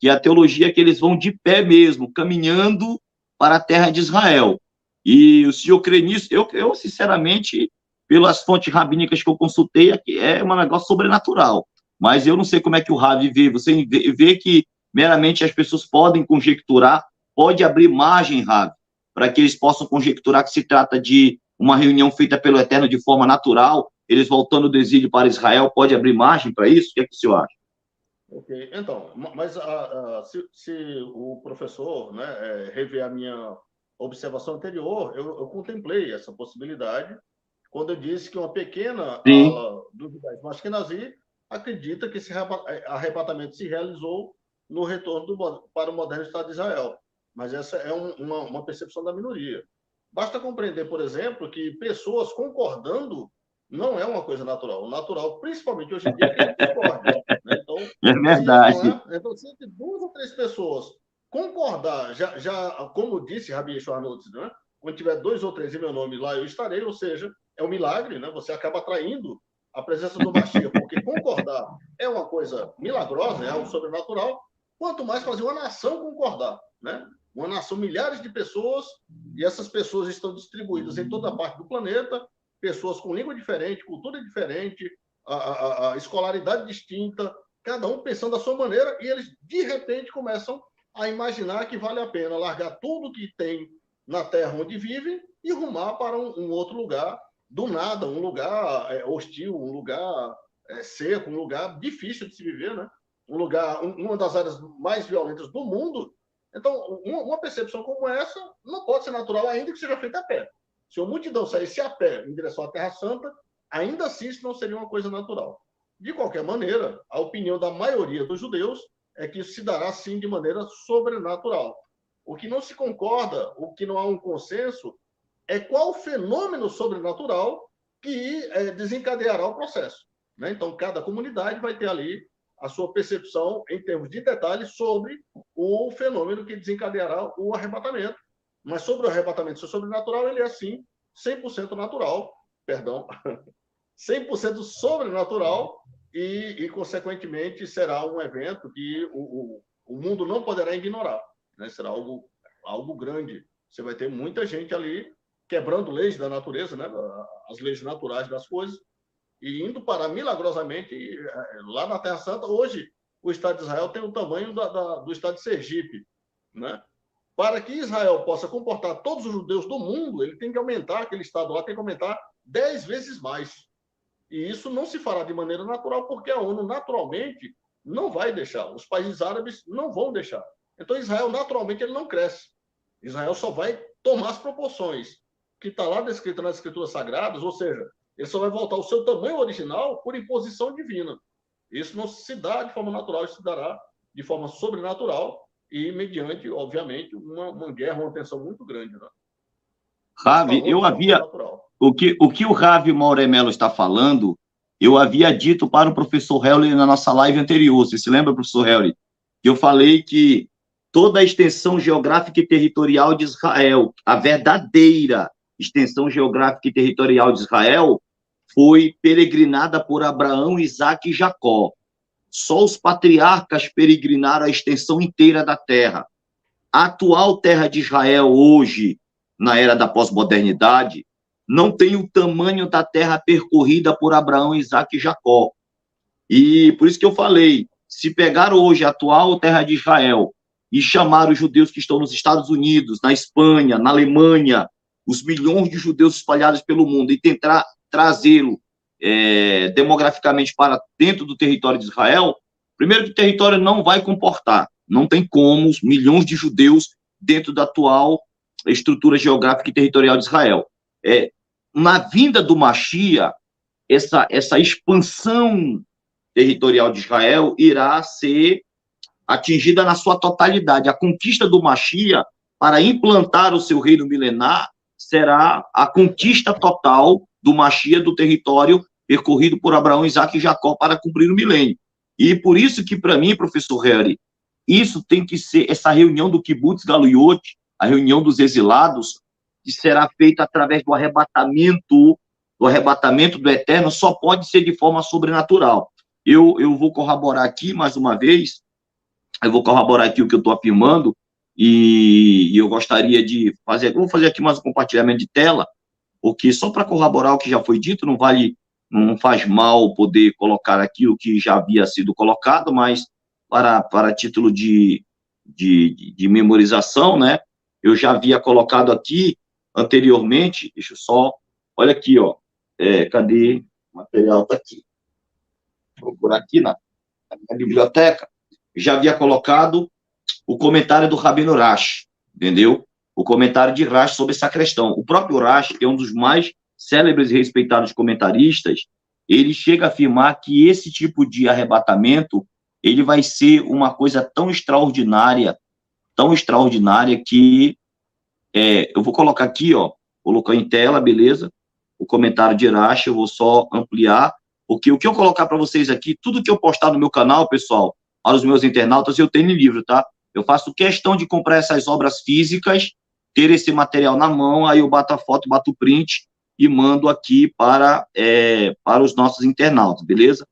que é a teologia que eles vão de pé mesmo, caminhando para a terra de Israel. E o senhor crê nisso? Eu sinceramente, pelas fontes rabínicas que eu consultei, é um negócio sobrenatural. Mas eu não sei como é que o Ravi vê. Você vê que meramente as pessoas podem conjecturar, pode abrir margem, Ravi, para que eles possam conjecturar que se trata de uma reunião feita pelo Eterno de forma natural, eles voltando do exílio para Israel, pode abrir margem para isso? O que é que o senhor acha? Ok, então, mas se o professor, né, rever a minha observação anterior, eu contemplei essa possibilidade quando eu disse que uma pequena Sim. ala do judaísmo Ashkenazi acredita que esse arrebatamento se realizou no retorno para o moderno Estado de Israel. Mas essa é uma percepção da minoria. Basta compreender, por exemplo, que pessoas concordando não é uma coisa natural. O natural, principalmente hoje em dia, é que a gente discorde. Né? Então, É verdade. se entre duas ou três pessoas concordar, como disse Rabi Yeshua Nutz, né? Quando tiver dois ou três em meu nome lá, eu estarei, ou seja, é um milagre, né? Você acaba atraindo a presença do Mashiach, porque concordar é uma coisa milagrosa, é algo sobrenatural, quanto mais fazer uma nação concordar, né? Uma nação, milhares de pessoas, e essas pessoas estão distribuídas em toda a parte do planeta, pessoas com língua diferente, cultura diferente, a escolaridade distinta, cada um pensando da sua maneira, e eles, de repente, começam a imaginar que vale a pena largar tudo que tem na terra onde vivem e rumar para um outro lugar, do nada, um lugar hostil, um lugar seco, um lugar difícil de se viver, né? Um lugar, uma das áreas mais violentas do mundo, Então, uma percepção como essa não pode ser natural, ainda que seja feita a pé. Se a multidão saísse a pé em direção à Terra Santa, ainda assim isso não seria uma coisa natural. De qualquer maneira, a opinião da maioria dos judeus é que isso se dará, sim, de maneira sobrenatural. O que não se concorda, o que não há um consenso, é qual fenômeno sobrenatural que desencadeará o processo. Né? Então, cada comunidade vai ter ali a sua percepção, em termos de detalhes, sobre o fenômeno que desencadeará o arrebatamento. Mas sobre o arrebatamento ser sobrenatural, ele é, sim, 100% natural, 100% sobrenatural e, consequentemente, será um evento que o mundo não poderá ignorar. Né? Será algo grande. Você vai ter muita gente ali quebrando leis da natureza, né? As leis naturais das coisas, e indo parar milagrosamente lá na Terra Santa. Hoje, o Estado de Israel tem o tamanho do Estado de Sergipe. Né? Para que Israel possa comportar todos os judeus do mundo, ele tem que aumentar, aquele Estado lá tem que aumentar 10 vezes mais. E isso não se fará de maneira natural, porque a ONU, naturalmente, não vai deixar. Os países árabes não vão deixar. Então, Israel, naturalmente, ele não cresce. Israel só vai tomar as proporções que está lá descrito nas Escrituras Sagradas, ou seja, ele só vai voltar ao seu tamanho original por imposição divina. Isso não se dá de forma natural, isso se dará de forma sobrenatural e mediante, obviamente, uma guerra, uma tensão muito grande. Né? Ravi, o que o Ravi Mauremelo está falando, eu havia dito para o professor Helly na nossa live anterior. Você se lembra, professor Helly? Eu falei que toda a extensão geográfica e territorial de Israel, a verdadeira extensão geográfica e territorial de Israel, foi peregrinada por Abraão, Isaque e Jacó. Só os patriarcas peregrinaram a extensão inteira da terra. A atual terra de Israel hoje, na era da pós-modernidade, não tem o tamanho da terra percorrida por Abraão, Isaque e Jacó. E por isso que eu falei, se pegar hoje a atual terra de Israel e chamar os judeus que estão nos Estados Unidos, na Espanha, na Alemanha, os milhões de judeus espalhados pelo mundo, e tentar trazê-lo demograficamente para dentro do território de Israel, primeiro que o território não vai comportar, não tem como os milhões de judeus dentro da atual estrutura geográfica e territorial de Israel. Na vinda do Mashiach, essa expansão territorial de Israel irá ser atingida na sua totalidade. A conquista do Mashiach para implantar o seu reino milenar será a conquista total do Mashiach do território percorrido por Abraão, Isaque e Jacó para cumprir o milênio. E por isso que, para mim, professor Harry, isso tem que ser, essa reunião do Kibbutz Galuyot, a reunião dos exilados, que será feita através do arrebatamento do Eterno, só pode ser de forma sobrenatural. Eu vou corroborar aqui, mais uma vez, eu vou corroborar aqui o que eu estou afirmando, e eu gostaria de fazer, vou fazer aqui mais um compartilhamento de tela, porque só para corroborar o que já foi dito, não faz mal poder colocar aqui o que já havia sido colocado, mas para título de memorização, né? Eu já havia colocado aqui anteriormente, deixa eu só, olha aqui, ó, cadê? O material está aqui. Vou procurar aqui na biblioteca. Já havia colocado o comentário do Rabino Rashi, entendeu? O comentário de Rashi sobre essa questão. O próprio Rashi, que é um dos mais célebres e respeitados comentaristas, ele chega a afirmar que esse tipo de arrebatamento, ele vai ser uma coisa tão extraordinária que eu vou colocar aqui, ó, vou colocar em tela, beleza? O comentário de Rashi, eu vou só ampliar, porque o que eu colocar para vocês aqui, tudo que eu postar no meu canal, pessoal, para os meus internautas, eu tenho em livro, tá? Eu faço questão de comprar essas obras físicas, ter esse material na mão, aí eu bato a foto, bato o print e mando aqui para os nossos internautas, beleza?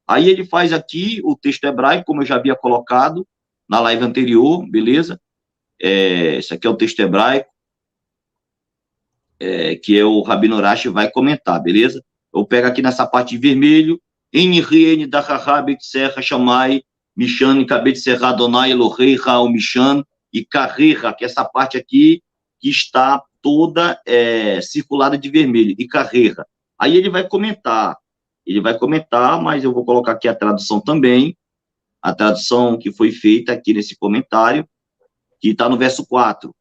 Aí ele faz aqui o texto hebraico, como eu já havia colocado na live anterior, beleza? Esse aqui é o texto hebraico, que o Rabino Rashi vai comentar, beleza? Eu pego aqui nessa parte de vermelho, em Rien da Rahabet Serra Shamai, Mishan e Kabet Serra Adonai Elohei Raul Mishan e Carreira, que é essa parte aqui que está toda circulada de vermelho, e Carreira. Aí ele vai comentar, mas eu vou colocar aqui a tradução também, a tradução que foi feita aqui nesse comentário, que está no verso 4.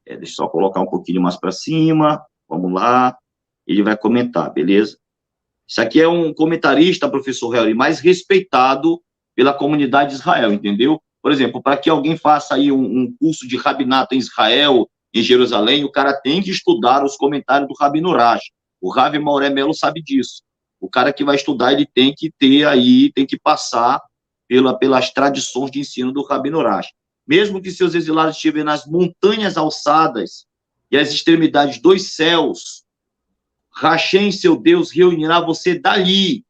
Deixa eu só colocar um pouquinho mais para cima, vamos lá, ele vai comentar, beleza? Isso aqui é um comentarista, professor Harry, mais respeitado pela comunidade de Israel, entendeu? Por exemplo, para que alguém faça aí um curso de rabinato em Israel, em Jerusalém, o cara tem que estudar os comentários do Rabino Urash. O Rav Mauré Melo sabe disso. O cara que vai estudar, ele tem que ter aí, tem que passar pelas tradições de ensino do Rabino Urash. Mesmo que seus exilados estivessem nas montanhas alçadas e as extremidades dos céus, Hashem, seu Deus, reunirá você dali.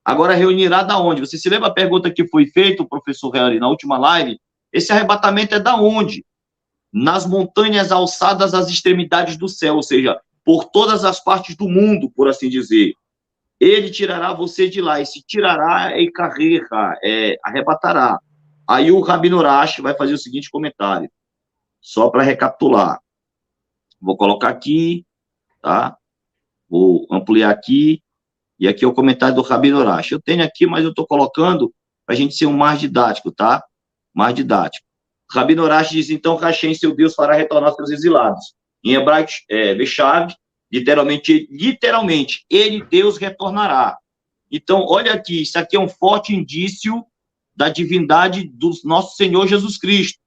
Agora, reunirá da onde? Você se lembra a pergunta que foi feita, professor Harry, na última live? Esse arrebatamento é da onde? Nas montanhas alçadas às extremidades do céu, ou seja, por todas as partes do mundo, por assim dizer. Ele tirará você de lá. Esse tirará é carreira, arrebatará. Aí o Rabino Urash vai fazer o seguinte comentário, só para recapitular. Vou colocar aqui, tá? Vou ampliar aqui, e aqui é o comentário do Rabino Urash. Eu tenho aqui, mas eu estou colocando para a gente ser um mais didático, tá? Mais didático. Rabino Urash diz, então, Hashem, seu Deus, fará retornar seus exilados. Em hebraico, Veshav, literalmente, ele, Deus, retornará. Então, olha aqui, isso aqui é um forte indício da divindade do nosso Senhor Jesus Cristo.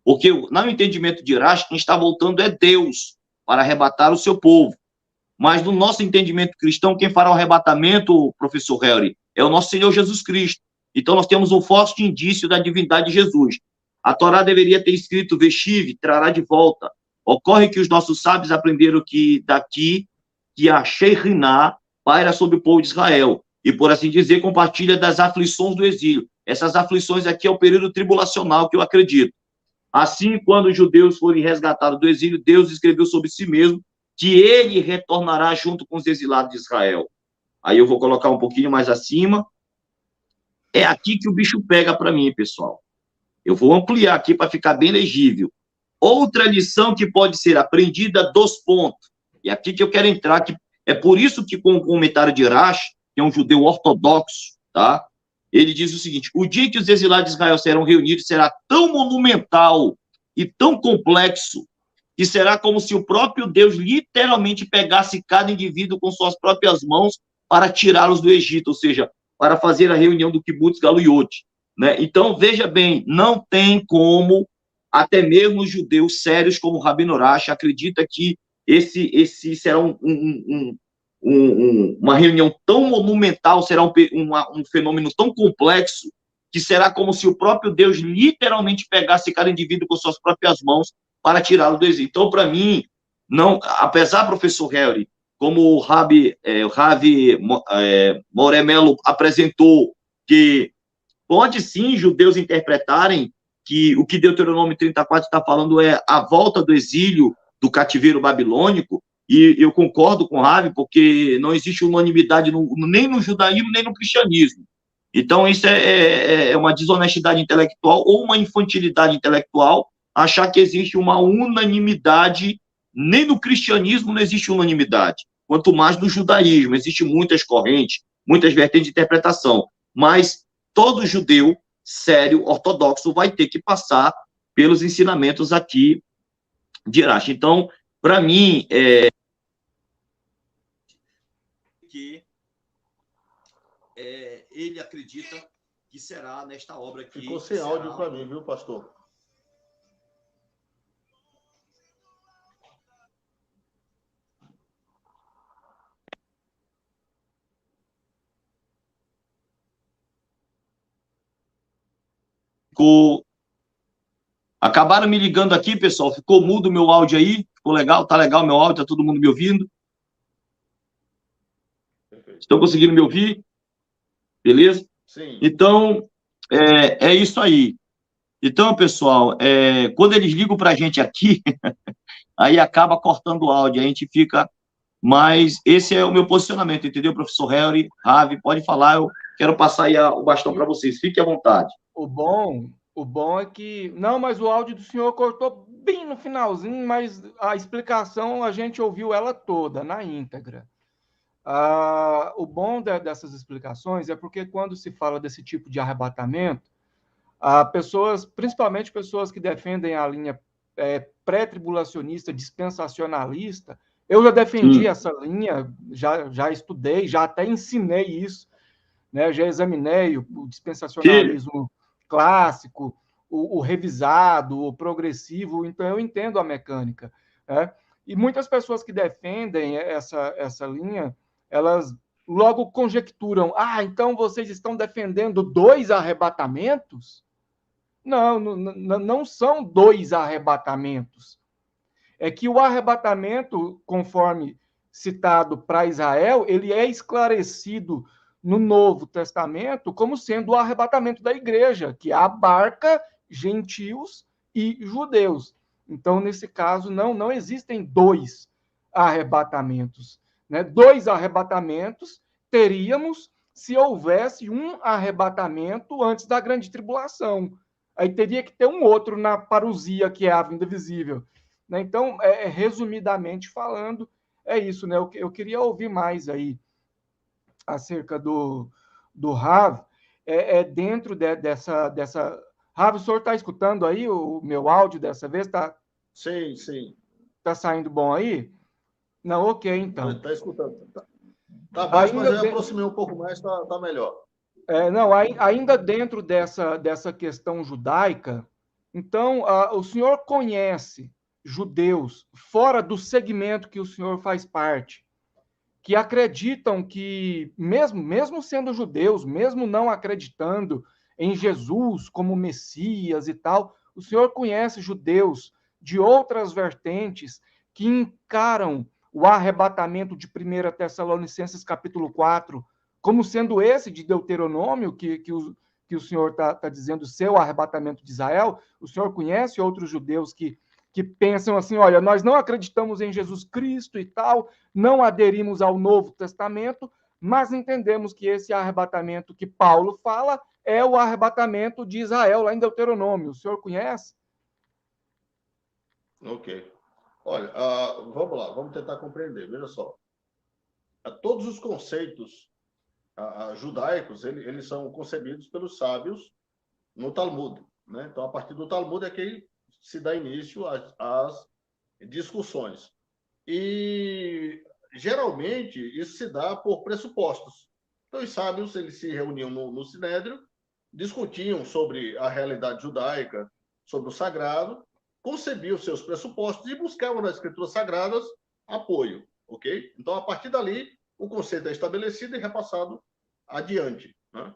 Porque, no entendimento de Urash, quem está voltando é Deus, para arrebatar o seu povo. Mas no nosso entendimento cristão, quem fará o arrebatamento, professor Harry, é o nosso Senhor Jesus Cristo. Então, nós temos um forte indício da divindade de Jesus. A Torá deveria ter escrito, Veshiv, trará de volta. Ocorre que os nossos sábios aprenderam que a Shekhinah paira sobre o povo de Israel. E, por assim dizer, compartilha das aflições do exílio. Essas aflições aqui é o período tribulacional que eu acredito. Assim, quando os judeus forem resgatados do exílio, Deus escreveu sobre si mesmo que ele retornará junto com os exilados de Israel. Aí eu vou colocar um pouquinho mais acima. É aqui que o bicho pega para mim, pessoal. Eu vou ampliar aqui para ficar bem legível. Outra lição que pode ser aprendida, dos pontos. E aqui que eu quero entrar, que é por isso que com o comentário de Urash, que é um judeu ortodoxo, tá? Ele diz o seguinte, o dia que os exilados de Israel serão reunidos será tão monumental e tão complexo que será como se o próprio Deus literalmente pegasse cada indivíduo com suas próprias mãos para tirá-los do Egito, ou seja, para fazer a reunião do Kibbutz Galuyot, né? Então, veja bem, não tem como, até mesmo os judeus sérios como Rabino Urash acredita que esse será uma reunião tão monumental, será um fenômeno tão complexo, que será como se o próprio Deus literalmente pegasse cada indivíduo com suas próprias mãos para tirá-lo do exílio. Então, para mim, não, apesar, professor Harry, como o Rav Mauré Melo apresentou, que pode sim judeus interpretarem que o que Deuteronômio 34 está falando é a volta do exílio do cativeiro babilônico, e eu concordo com o Rav, porque não existe unanimidade nem no judaísmo, nem no cristianismo. Então, isso é uma desonestidade intelectual ou uma infantilidade intelectual, achar que existe uma unanimidade, nem no cristianismo não existe unanimidade, quanto mais no judaísmo, existem muitas correntes, muitas vertentes de interpretação, mas todo judeu sério, ortodoxo, vai ter que passar pelos ensinamentos aqui de Urash. Então, para mim, ele acredita que será nesta obra aqui. Ficou sem áudio para mim, viu, pastor? Acabaram me ligando aqui, pessoal. Ficou mudo o meu áudio aí? Ficou legal? Tá legal o meu áudio? Tá todo mundo me ouvindo? Perfeito. Estão conseguindo me ouvir? Beleza? Sim. Então, é isso aí. Então, pessoal, quando eles ligam para a gente aqui, aí acaba cortando o áudio, a gente fica... Mas esse é o meu posicionamento, entendeu, professor Harry? Ravi, pode falar, eu quero passar aí o bastão para vocês. Fique à vontade. O bom é que... Não, mas o áudio do senhor cortou bem no finalzinho, mas a explicação a gente ouviu ela toda, na íntegra. O bom dessas explicações é porque quando se fala desse tipo de arrebatamento, Pessoas, principalmente pessoas que defendem a linha pré-tribulacionista, dispensacionalista. Eu já defendi essa linha, já estudei, já até ensinei isso, né? Já examinei o dispensacionalismo clássico, o revisado, o progressivo, então eu entendo a mecânica, né? E muitas pessoas que defendem essa linha, elas logo conjecturam: então vocês estão defendendo 2 arrebatamentos? Não, não são 2 arrebatamentos. É que o arrebatamento, conforme citado para Israel, ele é esclarecido no Novo Testamento como sendo o arrebatamento da igreja, que abarca gentios e judeus. Então, nesse caso, não existem 2 arrebatamentos. Né? 2 arrebatamentos teríamos se houvesse um arrebatamento antes da grande tribulação. Aí teria que ter um outro na parousia, que é a vinda visível. Né? Então, resumidamente falando, é isso. Né? Eu queria ouvir mais aí acerca do Rav, dentro dessa. Rav, o senhor está escutando aí o meu áudio dessa vez? Sim, sim. Está saindo bom aí? Não, ok, então. Está escutando. Tá baixo, mas eu aproximei um pouco mais, tá melhor. Não, ainda dentro dessa questão judaica, então, o senhor conhece judeus fora do segmento que o senhor faz parte, que acreditam que, mesmo sendo judeus, mesmo não acreditando em Jesus como Messias e tal, o senhor conhece judeus de outras vertentes que encaram o arrebatamento de 1 Tessalonicenses capítulo 4 como sendo esse de Deuteronômio, que o senhor está dizendo ser o arrebatamento de Israel? O senhor conhece outros judeus que pensam assim: olha, nós não acreditamos em Jesus Cristo e tal, não aderimos ao Novo Testamento, mas entendemos que esse arrebatamento que Paulo fala é o arrebatamento de Israel, lá em Deuteronômio. O senhor conhece? Ok. Olha, vamos lá, vamos tentar compreender. Veja só. Todos os conceitos judaicos, eles são concebidos pelos sábios no Talmud. Né? Então, a partir do Talmud é que se dá início às discussões. E, geralmente, isso se dá por pressupostos. Então, os sábios eles se reuniam no Sinédrio, discutiam sobre a realidade judaica, sobre o sagrado, concebiam seus pressupostos e buscavam nas escrituras sagradas apoio. Ok? Então, a partir dali, o conceito é estabelecido e repassado adiante. Né?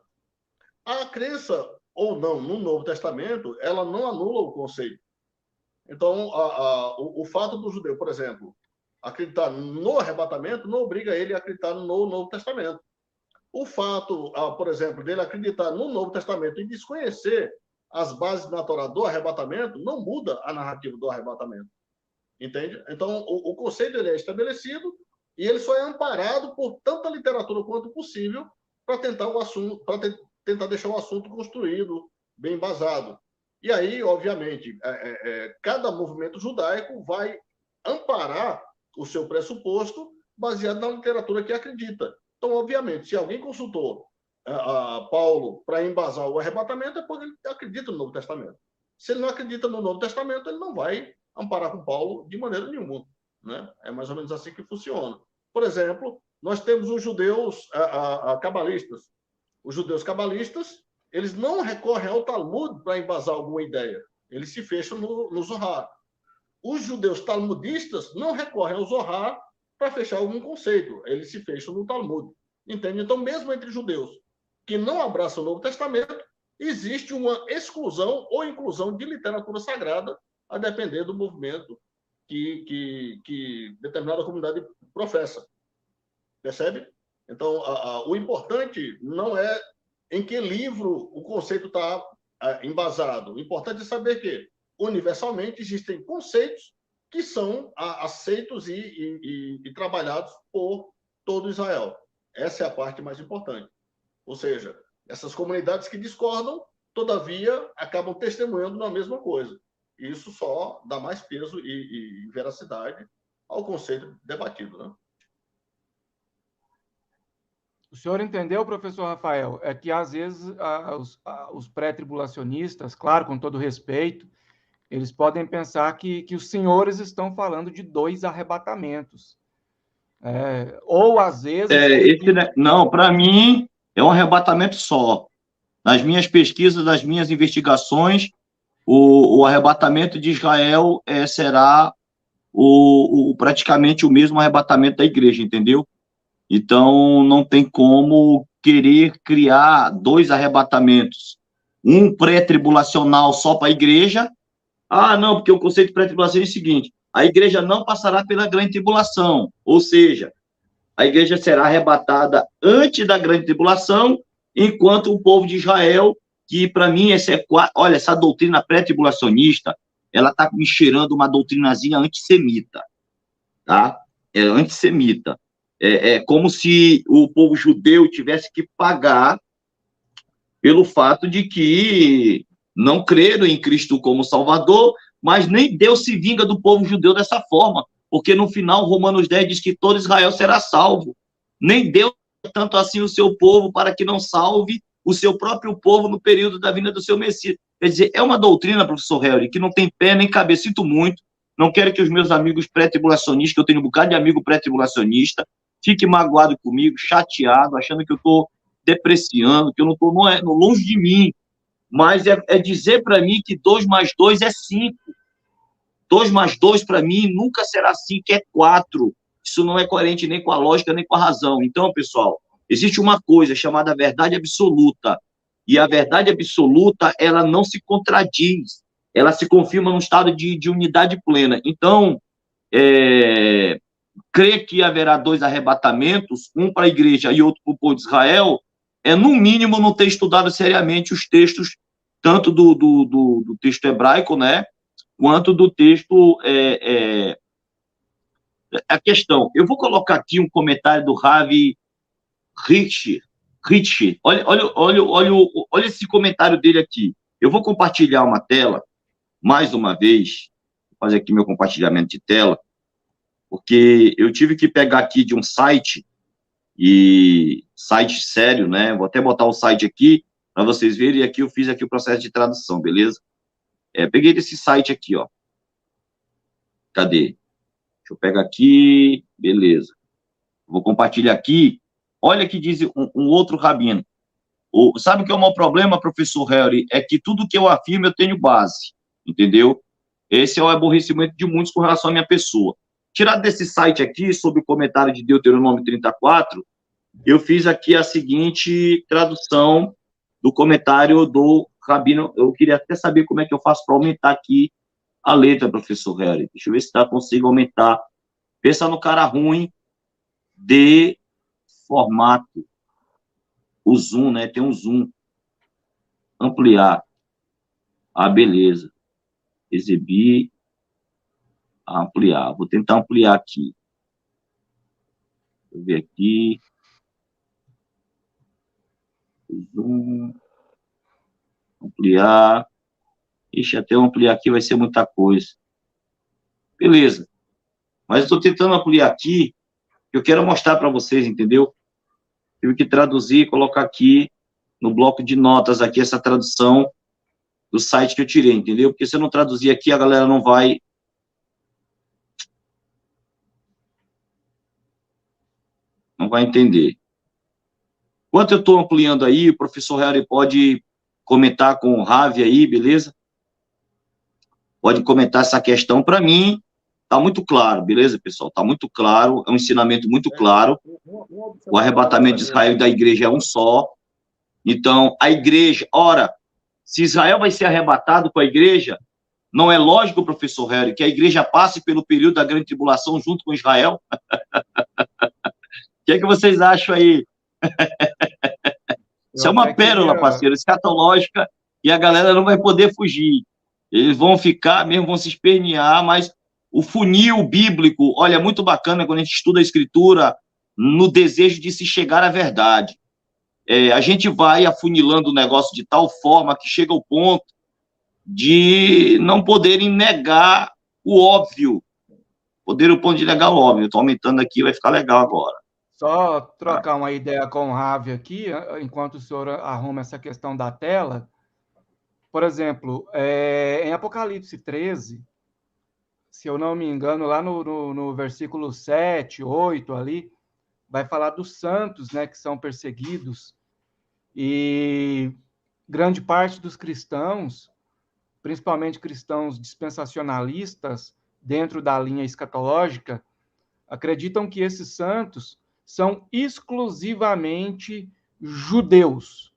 A crença ou não no Novo Testamento, ela não anula o conceito. Então, o fato do judeu, por exemplo, acreditar no arrebatamento não obriga ele a acreditar no Novo Testamento. O fato, por exemplo, dele acreditar no Novo Testamento e desconhecer as bases na Torá do arrebatamento não muda a narrativa do arrebatamento. Entende? Então, o conceito ele é estabelecido e ele só é amparado por tanta literatura quanto possível para tentar o assunto, para tentar deixar o assunto construído, bem embasado. E aí, obviamente, cada movimento judaico vai amparar o seu pressuposto baseado na literatura que acredita. Então, obviamente, se alguém consultou Paulo para embasar o arrebatamento, é porque ele acredita no Novo Testamento. Se ele não acredita no Novo Testamento, ele não vai amparar com Paulo de maneira nenhuma. Né? É mais ou menos assim que funciona. Por exemplo, nós temos os judeus cabalistas. Os judeus cabalistas, eles não recorrem ao Talmud para embasar alguma ideia. Eles se fecham no Zohar. Os judeus talmudistas não recorrem ao Zohar para fechar algum conceito. Eles se fecham no Talmud. Entende? Então, mesmo entre judeus que não abraçam o Novo Testamento, existe uma exclusão ou inclusão de literatura sagrada, a depender do movimento que determinada comunidade professa. Percebe? Então, o importante não é em que livro o conceito está embasado. O importante é saber que, universalmente, existem conceitos que são aceitos e trabalhados por todo Israel. Essa é a parte mais importante. Ou seja, essas comunidades que discordam, todavia, acabam testemunhando na mesma coisa. Isso só dá mais peso e veracidade ao conceito debatido, né? O senhor entendeu, professor Rafael? É que, às vezes, os pré-tribulacionistas, claro, com todo respeito, eles podem pensar que os senhores estão falando de 2 arrebatamentos. Ou, às vezes... Não, para mim, é um arrebatamento só. Nas minhas pesquisas, nas minhas investigações, o arrebatamento de Israel será praticamente o mesmo arrebatamento da igreja, entendeu? Então, não tem como querer criar 2 arrebatamentos. Um pré-tribulacional só para a igreja. Ah, não, porque o conceito pré-tribulação é o seguinte: a igreja não passará pela grande tribulação, ou seja, a igreja será arrebatada antes da grande tribulação, enquanto o povo de Israel, que para mim, olha, essa doutrina pré-tribulacionista, ela está me cheirando uma doutrinazinha antissemita, tá? É antissemita. É como se o povo judeu tivesse que pagar pelo fato de que não creram em Cristo como Salvador, mas nem Deus se vinga do povo judeu dessa forma, porque no final Romanos 10 diz que todo Israel será salvo. Nem Deus tanto assim o seu povo para que não salve o seu próprio povo no período da vinda do seu Messias. Quer dizer, é uma doutrina, professor Helry, que não tem pé nem cabeça. Sinto muito, não quero que os meus amigos pré-tribulacionistas, que eu tenho um bocado de amigo pré-tribulacionista, fiquem magoados comigo, chateado, achando que eu estou depreciando, que eu não estou longe de mim, mas é dizer para mim que 2 mais 2 é 5. 2 mais 2 para mim nunca será 5, é 4. Isso não é coerente nem com a lógica, nem com a razão. Então, pessoal, existe uma coisa chamada verdade absoluta, e a verdade absoluta, ela não se contradiz, ela se confirma num estado de unidade plena. Então, crer que haverá 2 arrebatamentos, um para a igreja e outro para o povo de Israel, no mínimo, não ter estudado seriamente os textos, tanto do texto hebraico, né, quanto do texto... a questão, eu vou colocar aqui um comentário do Ravi Rich. Olha esse comentário dele aqui. Eu vou compartilhar uma tela, mais uma vez, vou fazer aqui meu compartilhamento de tela, porque eu tive que pegar aqui de um site, e site sério, né? Vou até botar o site aqui para vocês verem, e aqui eu fiz aqui o processo de tradução, beleza? Peguei desse site aqui, ó. Cadê? Deixa eu pegar aqui, beleza. Vou compartilhar aqui. Olha que diz um outro rabino. Sabe o que é o maior problema, professor Helry? É que tudo que eu afirmo eu tenho base, entendeu? Esse é o aborrecimento de muitos com relação à minha pessoa. Tirado desse site aqui, sobre o comentário de Deuteronômio 34, eu fiz aqui a seguinte tradução do comentário do rabino. Eu queria até saber como é que eu faço para aumentar aqui a letra, professor Helry. Deixa eu ver se consigo aumentar. Pensa no cara ruim de formato. O zoom, né? Tem um zoom. Ampliar. Beleza. Exibir. Ampliar. Vou tentar ampliar aqui. Deixa eu ver aqui. Zoom. Ampliar. Ixi, até eu ampliar aqui vai ser muita coisa. Beleza. Mas eu estou tentando ampliar aqui. Eu quero mostrar para vocês, entendeu? Tive que traduzir, colocar aqui no bloco de notas aqui essa tradução do site que eu tirei, entendeu? Porque se eu não traduzir aqui, a galera não vai entender. Enquanto eu estou ampliando aí, o professor Helry pode comentar com o Ravi aí, beleza? Pode comentar essa questão. Para mim, está muito claro, beleza, pessoal? Está muito claro, é um ensinamento muito claro. O arrebatamento de Israel e da igreja é um só. Então, a igreja... Ora, se Israel vai ser arrebatado com a igreja, não é lógico, professor Helry, que a igreja passe pelo período da grande tribulação junto com Israel? O que é que vocês acham aí? Isso é uma pérola, parceiro, escatológica, e a galera não vai poder fugir. Eles vão ficar mesmo, vão se espernear, mas o funil bíblico, olha, é muito bacana quando a gente estuda a Escritura no desejo de se chegar à verdade. A gente vai afunilando o negócio de tal forma que chega ao ponto de não poderem negar o óbvio. O ponto de negar o óbvio. Estou aumentando aqui, vai ficar legal agora. Só trocar uma ideia com o Ravi aqui, enquanto o senhor arruma essa questão da tela. Por exemplo, em Apocalipse 13, se eu não me engano, lá no versículo 7, 8 ali, vai falar dos santos, né, que são perseguidos. E grande parte dos cristãos, principalmente cristãos dispensacionalistas, dentro da linha escatológica, acreditam que esses santos são exclusivamente judeus,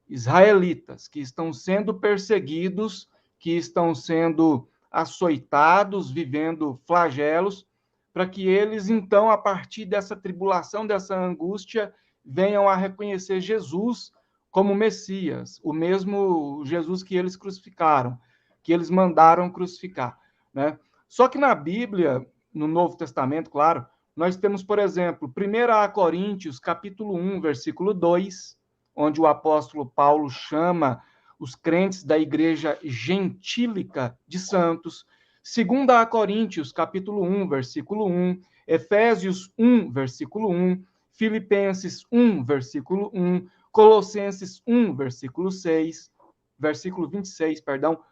israelitas, que estão sendo perseguidos, que estão sendo açoitados, vivendo flagelos, para que eles, então, a partir dessa tribulação, dessa angústia, venham a reconhecer Jesus como Messias, o mesmo Jesus que eles crucificaram, que eles mandaram crucificar, né? Só que na Bíblia, no Novo Testamento, claro, nós temos, por exemplo, 1 Coríntios, capítulo 1, versículo 2, onde o apóstolo Paulo chama os crentes da igreja gentílica de santos. 2 Coríntios, capítulo 1, versículo 1, Efésios 1, versículo 1, Filipenses 1, versículo 1, Colossenses 1, versículo 6, versículo 26, perdão.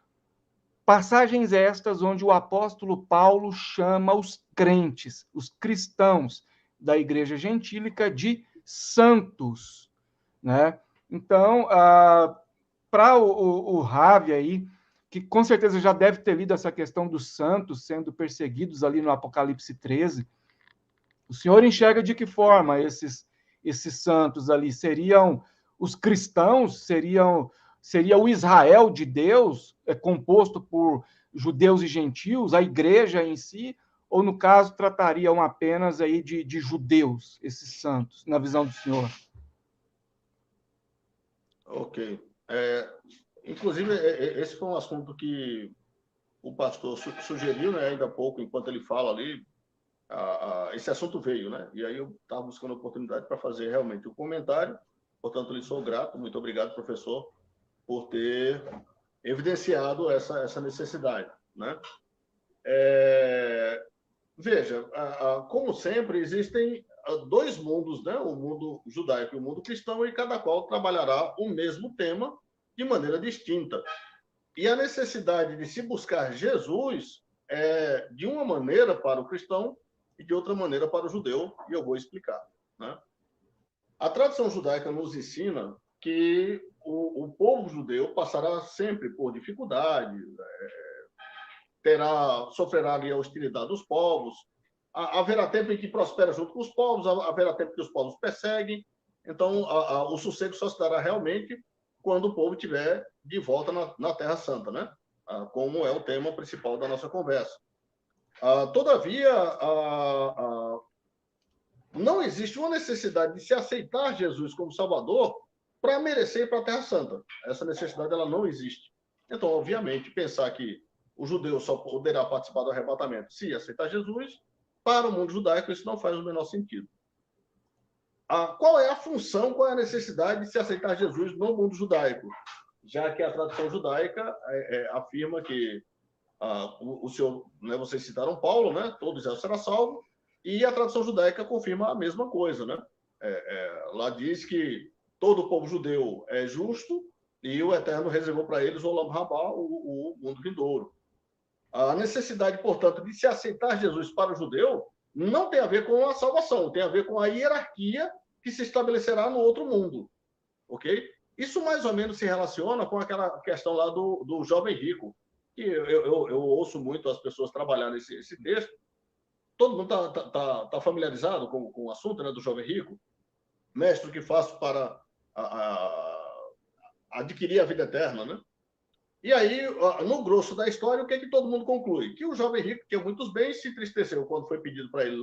Passagens estas onde o apóstolo Paulo chama os crentes, os cristãos da igreja gentílica de santos, né? Então, para o Ravi aí, que com certeza já deve ter lido essa questão dos santos sendo perseguidos ali no Apocalipse 13, o senhor enxerga de que forma esses santos ali seriam os cristãos, seria o Israel de Deus, composto por judeus e gentios, a igreja em si, ou no caso tratariam apenas aí de judeus, esses santos, na visão do senhor? Ok. Inclusive, esse foi um assunto que o pastor sugeriu, né, ainda há pouco, enquanto ele fala ali, esse assunto veio, né? E aí eu estava buscando oportunidade para fazer realmente o comentário. Portanto, lhe sou grato. Muito obrigado, professor, por ter evidenciado essa necessidade, né? Veja, como sempre, existem dois mundos, né? O mundo judaico e o mundo cristão, e cada qual trabalhará o mesmo tema de maneira distinta. E a necessidade de se buscar Jesus é de uma maneira para o cristão e de outra maneira para o judeu, e eu vou explicar, né? A tradição judaica nos ensina que o povo judeu passará sempre por dificuldade, sofrerá ali a hostilidade dos povos, haverá tempo em que prospera junto com os povos, haverá tempo que os povos perseguem. Então, o sossego só se dará realmente quando o povo estiver de volta na Terra Santa, né? Como é o tema principal da nossa conversa. Todavia, não existe uma necessidade de se aceitar Jesus como Salvador para merecer ir para a Terra Santa. Essa necessidade ela não existe. Então, obviamente, pensar que o judeu só poderá participar do arrebatamento se aceitar Jesus, para o mundo judaico isso não faz o menor sentido. Qual é a função, qual é a necessidade de se aceitar Jesus no mundo judaico? Já que a tradição judaica afirma que o senhor, né, vocês citaram Paulo, né? Todo Israel será salvo, e a tradição judaica confirma a mesma coisa, né? Lá diz que todo o povo judeu é justo e o Eterno reservou para eles o Olam Rabá, o mundo vindouro. A necessidade, portanto, de se aceitar Jesus para o judeu não tem a ver com a salvação, tem a ver com a hierarquia que se estabelecerá no outro mundo, ok? Isso mais ou menos se relaciona com aquela questão lá do jovem rico, que eu ouço muito as pessoas trabalharem esse texto. Todo mundo tá familiarizado com o assunto, né, do jovem rico? Mestre, o que faço para adquirir a vida eterna, né? E aí, no grosso da história, o que é que todo mundo conclui? Que o jovem rico tinha muitos bens, se entristeceu quando foi pedido para ele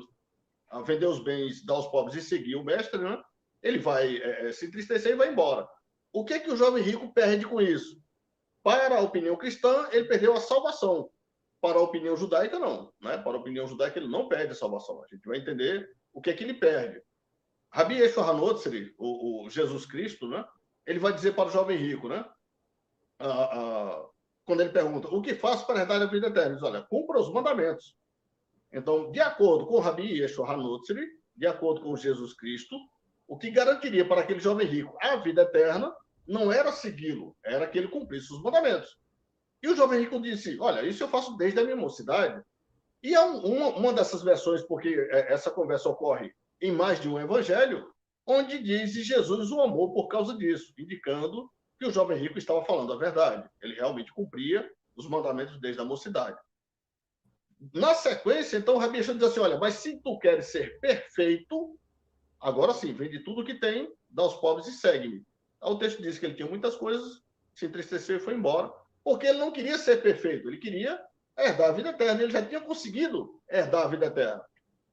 vender os bens, dar aos pobres e seguir o mestre, né? Ele vai se entristecer e vai embora. O que é que o jovem rico perde com isso? Para a opinião cristã, ele perdeu a salvação. Para a opinião judaica, não, né? Para a opinião judaica, ele não perde a salvação. A gente vai entender o que é que ele perde. Rabi Yeshua HaNotzri, o Jesus Cristo, né? Ele vai dizer para o jovem rico, né? Quando ele pergunta, o que faço para herdar a vida eterna? Ele diz, olha, cumpra os mandamentos. Então, de acordo com Rabi Yeshua HaNotzri, de acordo com Jesus Cristo, o que garantiria para aquele jovem rico a vida eterna não era segui-lo, era que ele cumprisse os mandamentos. E o jovem rico disse, olha, isso eu faço desde a minha mocidade. E há uma dessas versões, porque essa conversa ocorre em mais de um evangelho, onde diz Jesus o amou por causa disso, indicando que o jovem rico estava falando a verdade. Ele realmente cumpria os mandamentos desde a mocidade. Na sequência, então, o Rabi Yeshua diz assim, olha, mas se tu queres ser perfeito, agora sim, vende tudo o que tem, dá aos pobres e segue-me. O texto diz que ele tinha muitas coisas, se entristeceu e foi embora, porque ele não queria ser perfeito, ele queria herdar a vida eterna. Ele já tinha conseguido herdar a vida eterna.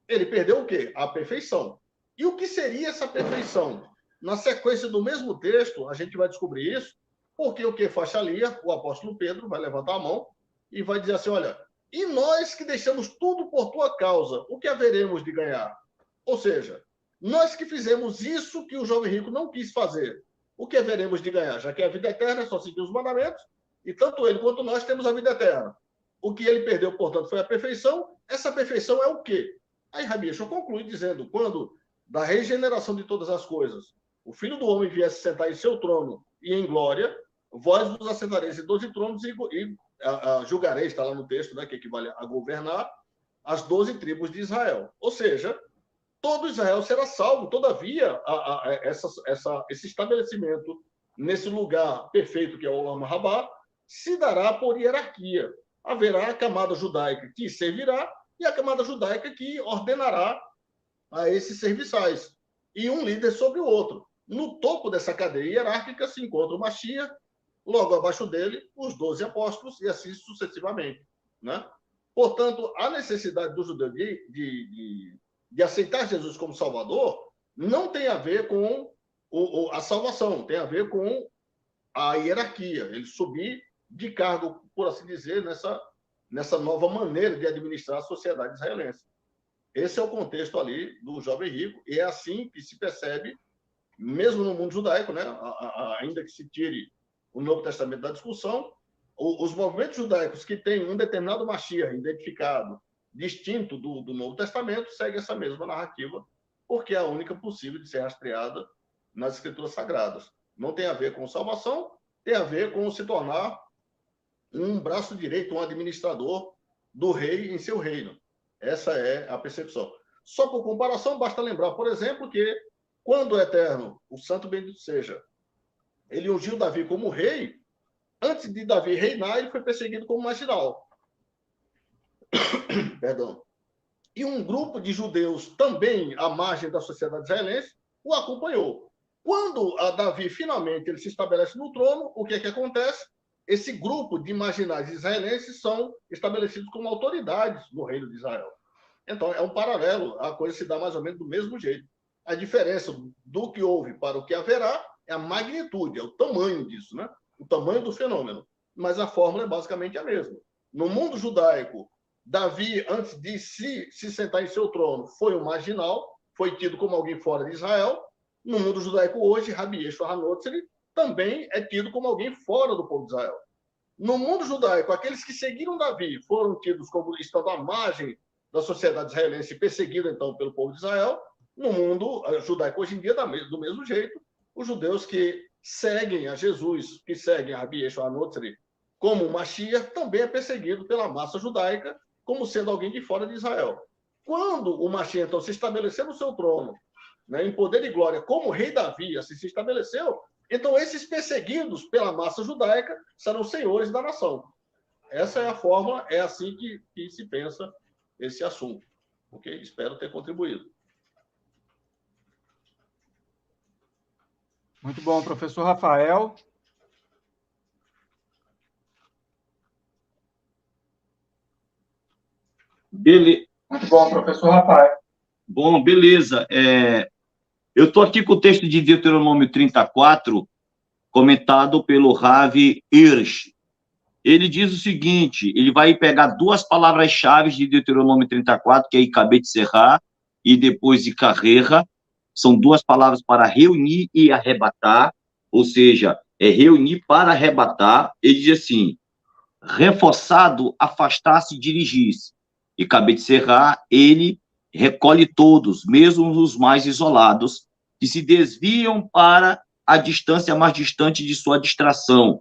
Ele perdeu o quê? A perfeição. E o que seria essa perfeição? Na sequência do mesmo texto, a gente vai descobrir isso, porque o que fachalia, o apóstolo Pedro vai levantar a mão e vai dizer assim, olha, e nós que deixamos tudo por tua causa, o que haveremos de ganhar? Ou seja, nós que fizemos isso que o jovem rico não quis fazer, o que haveremos de ganhar? Já que a vida eterna é só seguir os mandamentos, e tanto ele quanto nós temos a vida eterna. O que ele perdeu, portanto, foi a perfeição. Essa perfeição é o quê? Aí Rabi Yeshua conclui dizendo, quando da regeneração de todas as coisas, o Filho do Homem viesse sentar em seu trono e em glória, vós vos assentareis em 12 tronos e julgareis, está lá no texto, né, que equivale a governar, as 12 tribos de Israel. Ou seja, todo Israel será salvo. Todavia, esse estabelecimento nesse lugar perfeito que é o Olam Rabá se dará por hierarquia. Haverá a camada judaica que servirá e a camada judaica que ordenará a esses serviçais. E um líder sobre o outro. No topo dessa cadeia hierárquica se encontra o Mashiach, logo abaixo dele, os 12 apóstolos, e assim sucessivamente. Né? Portanto, a necessidade do judeu de aceitar Jesus como Salvador não tem a ver com a salvação, tem a ver com a hierarquia, ele subir de cargo, por assim dizer, nessa nova maneira de administrar a sociedade israelense. Esse é o contexto ali do jovem rico, e é assim que se percebe, mesmo no mundo judaico, né? Ainda que se tire o Novo Testamento da discussão, os movimentos judaicos que têm um determinado Mashiach identificado, distinto do Novo Testamento, seguem essa mesma narrativa, porque é a única possível de ser rastreada nas Escrituras Sagradas. Não tem a ver com salvação, tem a ver com se tornar um braço direito, um administrador do rei em seu reino. Essa é a percepção. Só por comparação, basta lembrar, por exemplo, que quando o Eterno, o Santo Bendito seja, ele ungiu Davi como rei, antes de Davi reinar, ele foi perseguido como marginal. Perdão. E um grupo de judeus também à margem da sociedade israelense o acompanhou. Quando a Davi finalmente ele se estabelece no trono, o que é que acontece? Esse grupo de marginais israelenses são estabelecidos como autoridades no reino de Israel. Então, é um paralelo, a coisa se dá mais ou menos do mesmo jeito. A diferença do que houve para o que haverá é a magnitude, é o tamanho disso, né? O tamanho do fenômeno. Mas a fórmula é basicamente a mesma. No mundo judaico, Davi, antes de se sentar em seu trono, foi um marginal, foi tido como alguém fora de Israel. No mundo judaico hoje, Rabi Yeshua HaNotzri também é tido como alguém fora do povo de Israel. No mundo judaico, aqueles que seguiram Davi foram tidos como estando à margem da sociedade israelense, perseguida, então, pelo povo de Israel. No mundo judaico, hoje em dia, do mesmo jeito, os judeus que seguem a Jesus, que seguem a Rabi Yeshua HaNotzri como Mashiach, também é perseguido pela massa judaica como sendo alguém de fora de Israel. Quando o Mashiach, então, se estabeleceu no seu trono, né, em poder e glória, como rei Davi, assim se estabeleceu, então esses perseguidos pela massa judaica serão senhores da nação. Essa é a fórmula, é assim que se pensa esse assunto. Ok? Espero ter contribuído. Muito bom, professor Rafael. Muito bom, professor Rafael. Bom, beleza. Eu estou aqui com o texto de Deuteronômio 34, comentado pelo Ravi Hirsch. Ele diz o seguinte, ele vai pegar duas palavras-chave de Deuteronômio 34, que é Ikabet Serra e depois Ikarreha. São duas palavras para reunir e arrebatar, ou seja, é reunir para arrebatar. Ele diz assim, reforçado, afastar-se e dirigir-se. Ikabet Serra, ele recolhe todos, mesmo os mais isolados, que se desviam para a distância mais distante de sua distração.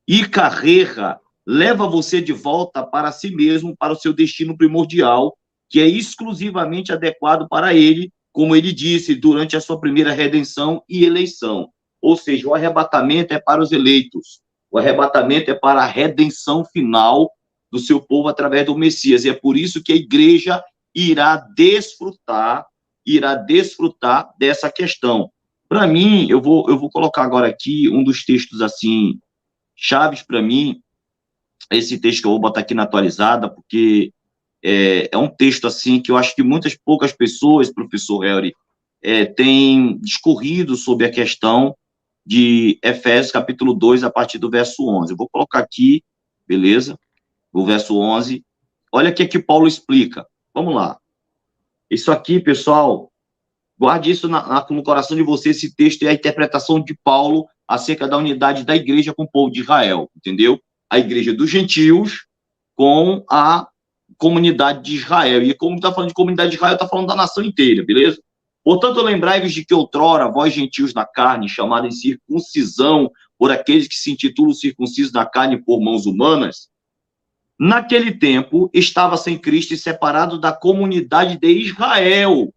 E carrega leva você de volta para si mesmo, para o seu destino primordial, que é exclusivamente adequado para ele, como ele disse, durante a sua primeira redenção e eleição. Ou seja, o arrebatamento é para os eleitos, o arrebatamento é para a redenção final do seu povo através do Messias. E é por isso que a igreja irá desfrutar dessa questão. Para mim, eu vou colocar agora aqui um dos textos assim chaves para mim, esse texto que eu vou botar aqui na atualizada, porque é um texto assim que eu acho que poucas pessoas, professor Helry, têm discorrido sobre a questão de Efésios capítulo 2, a partir do verso 11. Eu vou colocar aqui, beleza? O verso 11. Olha o que Paulo explica. Vamos lá. Isso aqui, pessoal, guarde isso no coração de você. Esse texto é a interpretação de Paulo acerca da unidade da igreja com o povo de Israel, entendeu? A igreja dos gentios com a comunidade de Israel. E como está falando de comunidade de Israel, está falando da nação inteira, beleza? Portanto, lembrai-vos de que outrora, vós gentios na carne, chamados em circuncisão por aqueles que se intitulam circuncisos na carne por mãos humanas, naquele tempo estava sem Cristo e separado da comunidade de Israel,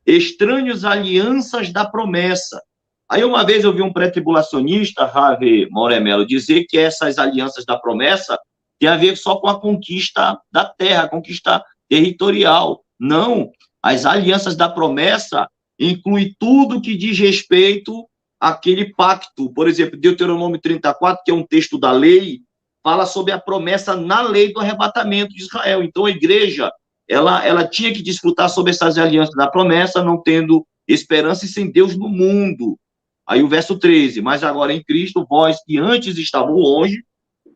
estranhos alianças da promessa. Aí uma vez eu vi um pré-tribulacionista, Ravi Moremelo, dizer que essas alianças da promessa tem a ver só com a conquista da terra, a conquista territorial. Não, as alianças da promessa incluem tudo que diz respeito àquele pacto. Por exemplo, Deuteronômio 34, que é um texto da lei, fala sobre a promessa na lei do arrebatamento de Israel. Então a igreja, ela tinha que desfrutar sobre essas alianças da promessa, não tendo esperança e sem Deus no mundo. Aí o verso 13, mas agora em Cristo, vós que antes estavam longe,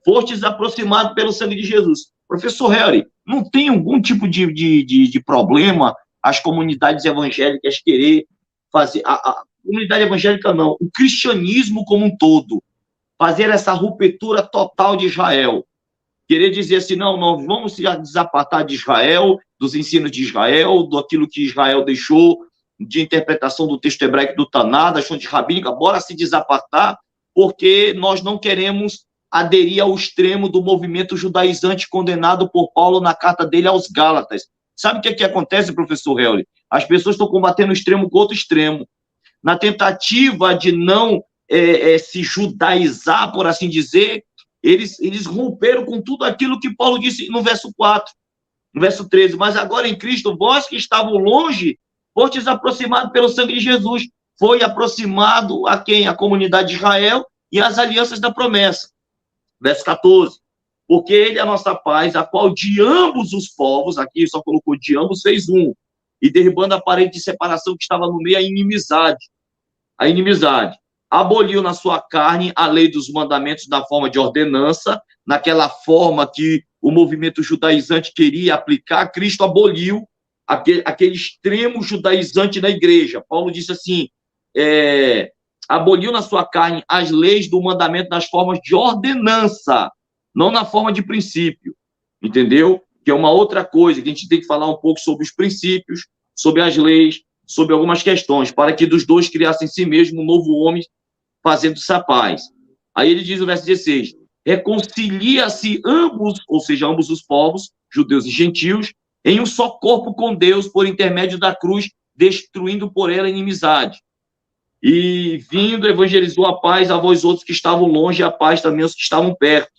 fostes aproximados pelo sangue de Jesus. Professor Helry, não tem algum tipo de problema as comunidades evangélicas querer fazer, a comunidade evangélica não, o cristianismo como um todo, fazer essa ruptura total de Israel, querer dizer assim, não, nós vamos se desapartar de Israel, dos ensinos de Israel, daquilo que Israel deixou de interpretação do texto hebraico do Taná, da fonte rabínica, bora se desapartar, porque nós não queremos aderir ao extremo do movimento judaizante condenado por Paulo na carta dele aos Gálatas. Sabe o que acontece, professor Helry? As pessoas estão combatendo o extremo com outro extremo. Na tentativa de não se judaizar, por assim dizer, eles romperam com tudo aquilo que Paulo disse no verso 4, no verso 13. Mas agora em Cristo, vós que estavam longe, fostes aproximados pelo sangue de Jesus. Foi aproximado a quem? A comunidade de Israel e as alianças da promessa. Verso 14. Porque ele é a nossa paz, a qual de ambos os povos, aqui só colocou de ambos, fez um. E derribando a parede de separação que estava no meio, a inimizade. A inimizade. Aboliu na sua carne a lei dos mandamentos na forma de ordenança, naquela forma que o movimento judaizante queria aplicar. Cristo aboliu aquele extremo judaizante na igreja. Paulo disse assim, aboliu na sua carne as leis do mandamento nas formas de ordenança, não na forma de princípio, entendeu? Que é uma outra coisa, que a gente tem que falar um pouco sobre os princípios, sobre as leis, sobre algumas questões, para que dos dois criassem em si mesmo um novo homem, fazendo-se a paz. Aí ele diz no verso 16, reconcilia-se ambos, ou seja, ambos os povos, judeus e gentios, em um só corpo com Deus, por intermédio da cruz, destruindo por ela a inimizade. E vindo, evangelizou a paz a vós outros que estavam longe, e a paz também aos que estavam perto.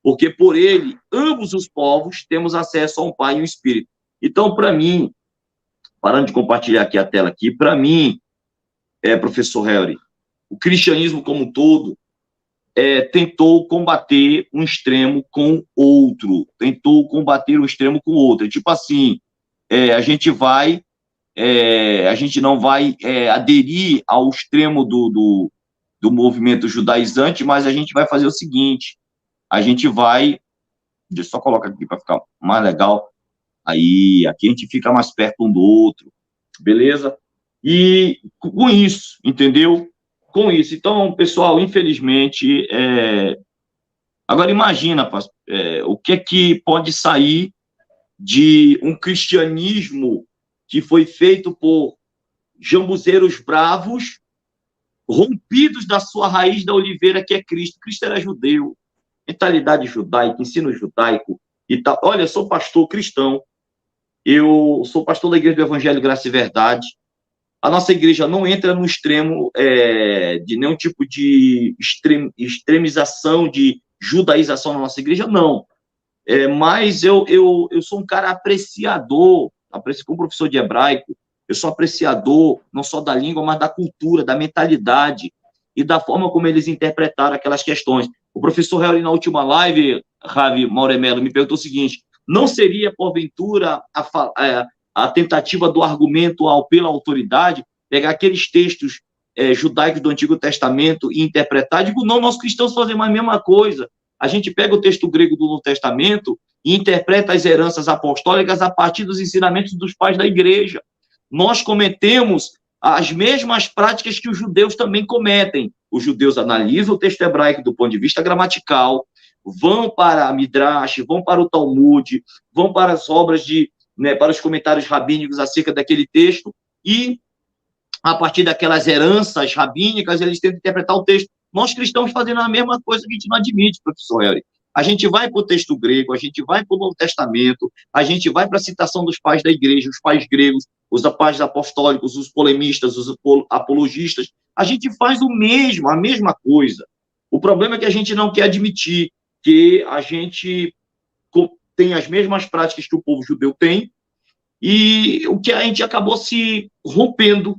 Porque por ele, ambos os povos, temos acesso a um Pai e um Espírito. Então, para mim, parando de compartilhar aqui a tela aqui, para mim, professor Helry, o cristianismo como um todo tentou combater um extremo com outro, tentou combater um extremo com outro. Tipo assim, a gente não vai aderir ao extremo do movimento judaizante, mas a gente vai fazer o seguinte, a gente vai, deixa eu só colocar aqui para ficar mais legal, aí aqui a gente fica mais perto um do outro, beleza? E com isso, entendeu? Com isso. Então, pessoal, infelizmente, agora imagina, o que é que pode sair de um cristianismo que foi feito por jambuzeiros bravos, rompidos da sua raiz da oliveira, que é Cristo. Cristo era judeu, mentalidade judaica, ensino judaico e tal. Olha, eu sou pastor cristão, eu sou pastor da Igreja do Evangelho Graça e Verdade. A nossa igreja não entra no extremo de nenhum tipo de extremização, de judaização na nossa igreja, não. Mas eu sou um cara apreciador, como professor de hebraico, eu sou apreciador não só da língua, mas da cultura, da mentalidade e da forma como eles interpretaram aquelas questões. O professor Harry, na última live, Ravi Mauremelo, me perguntou o seguinte: não seria, porventura, a tentativa do argumento pela autoridade pegar aqueles textos judaicos do Antigo Testamento e interpretar? Digo, não, nós cristãos fazemos a mesma coisa. A gente pega o texto grego do Novo Testamento e interpreta as heranças apostólicas a partir dos ensinamentos dos pais da igreja. Nós cometemos as mesmas práticas que os judeus também cometem. Os judeus analisam o texto hebraico do ponto de vista gramatical, vão para a Midrash, vão para o Talmud, vão para as obras para os comentários rabínicos acerca daquele texto, e a partir daquelas heranças rabínicas, eles tentam interpretar o texto. Nós cristãos fazendo a mesma coisa que a gente não admite, professor Harry. A gente vai para o texto grego, a gente vai para o Novo Testamento, a gente vai para a citação dos pais da igreja, os pais gregos, os pais apostólicos, os polemistas, os apologistas. A gente faz o mesmo, a mesma coisa. O problema é que a gente não quer admitir que a gente tem as mesmas práticas que o povo judeu tem, e o que a gente acabou se rompendo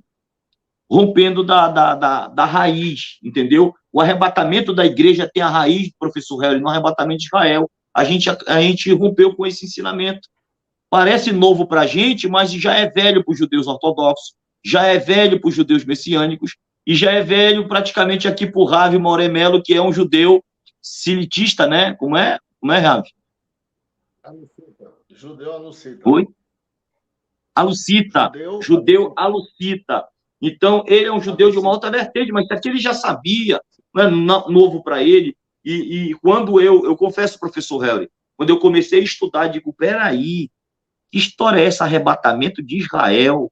da raiz, entendeu? O arrebatamento da igreja tem a raiz, professor Harry, no arrebatamento de Israel. A gente rompeu com esse ensinamento. Parece novo para a gente, mas já é velho para os judeus ortodoxos, já é velho para os judeus messiânicos, e já é velho praticamente aqui para o Ravi Mauremelo, que é um judeu silitista, né? Como é, Ravi? Judeu alucita. Oi? Alucita. Judeu alucita. Então, ele é um judeu de uma outra vertente, mas isso aqui ele já sabia, não é novo para ele. E quando eu confesso, professor Harry, quando eu comecei a estudar, digo, peraí, que história é essa, arrebatamento de Israel?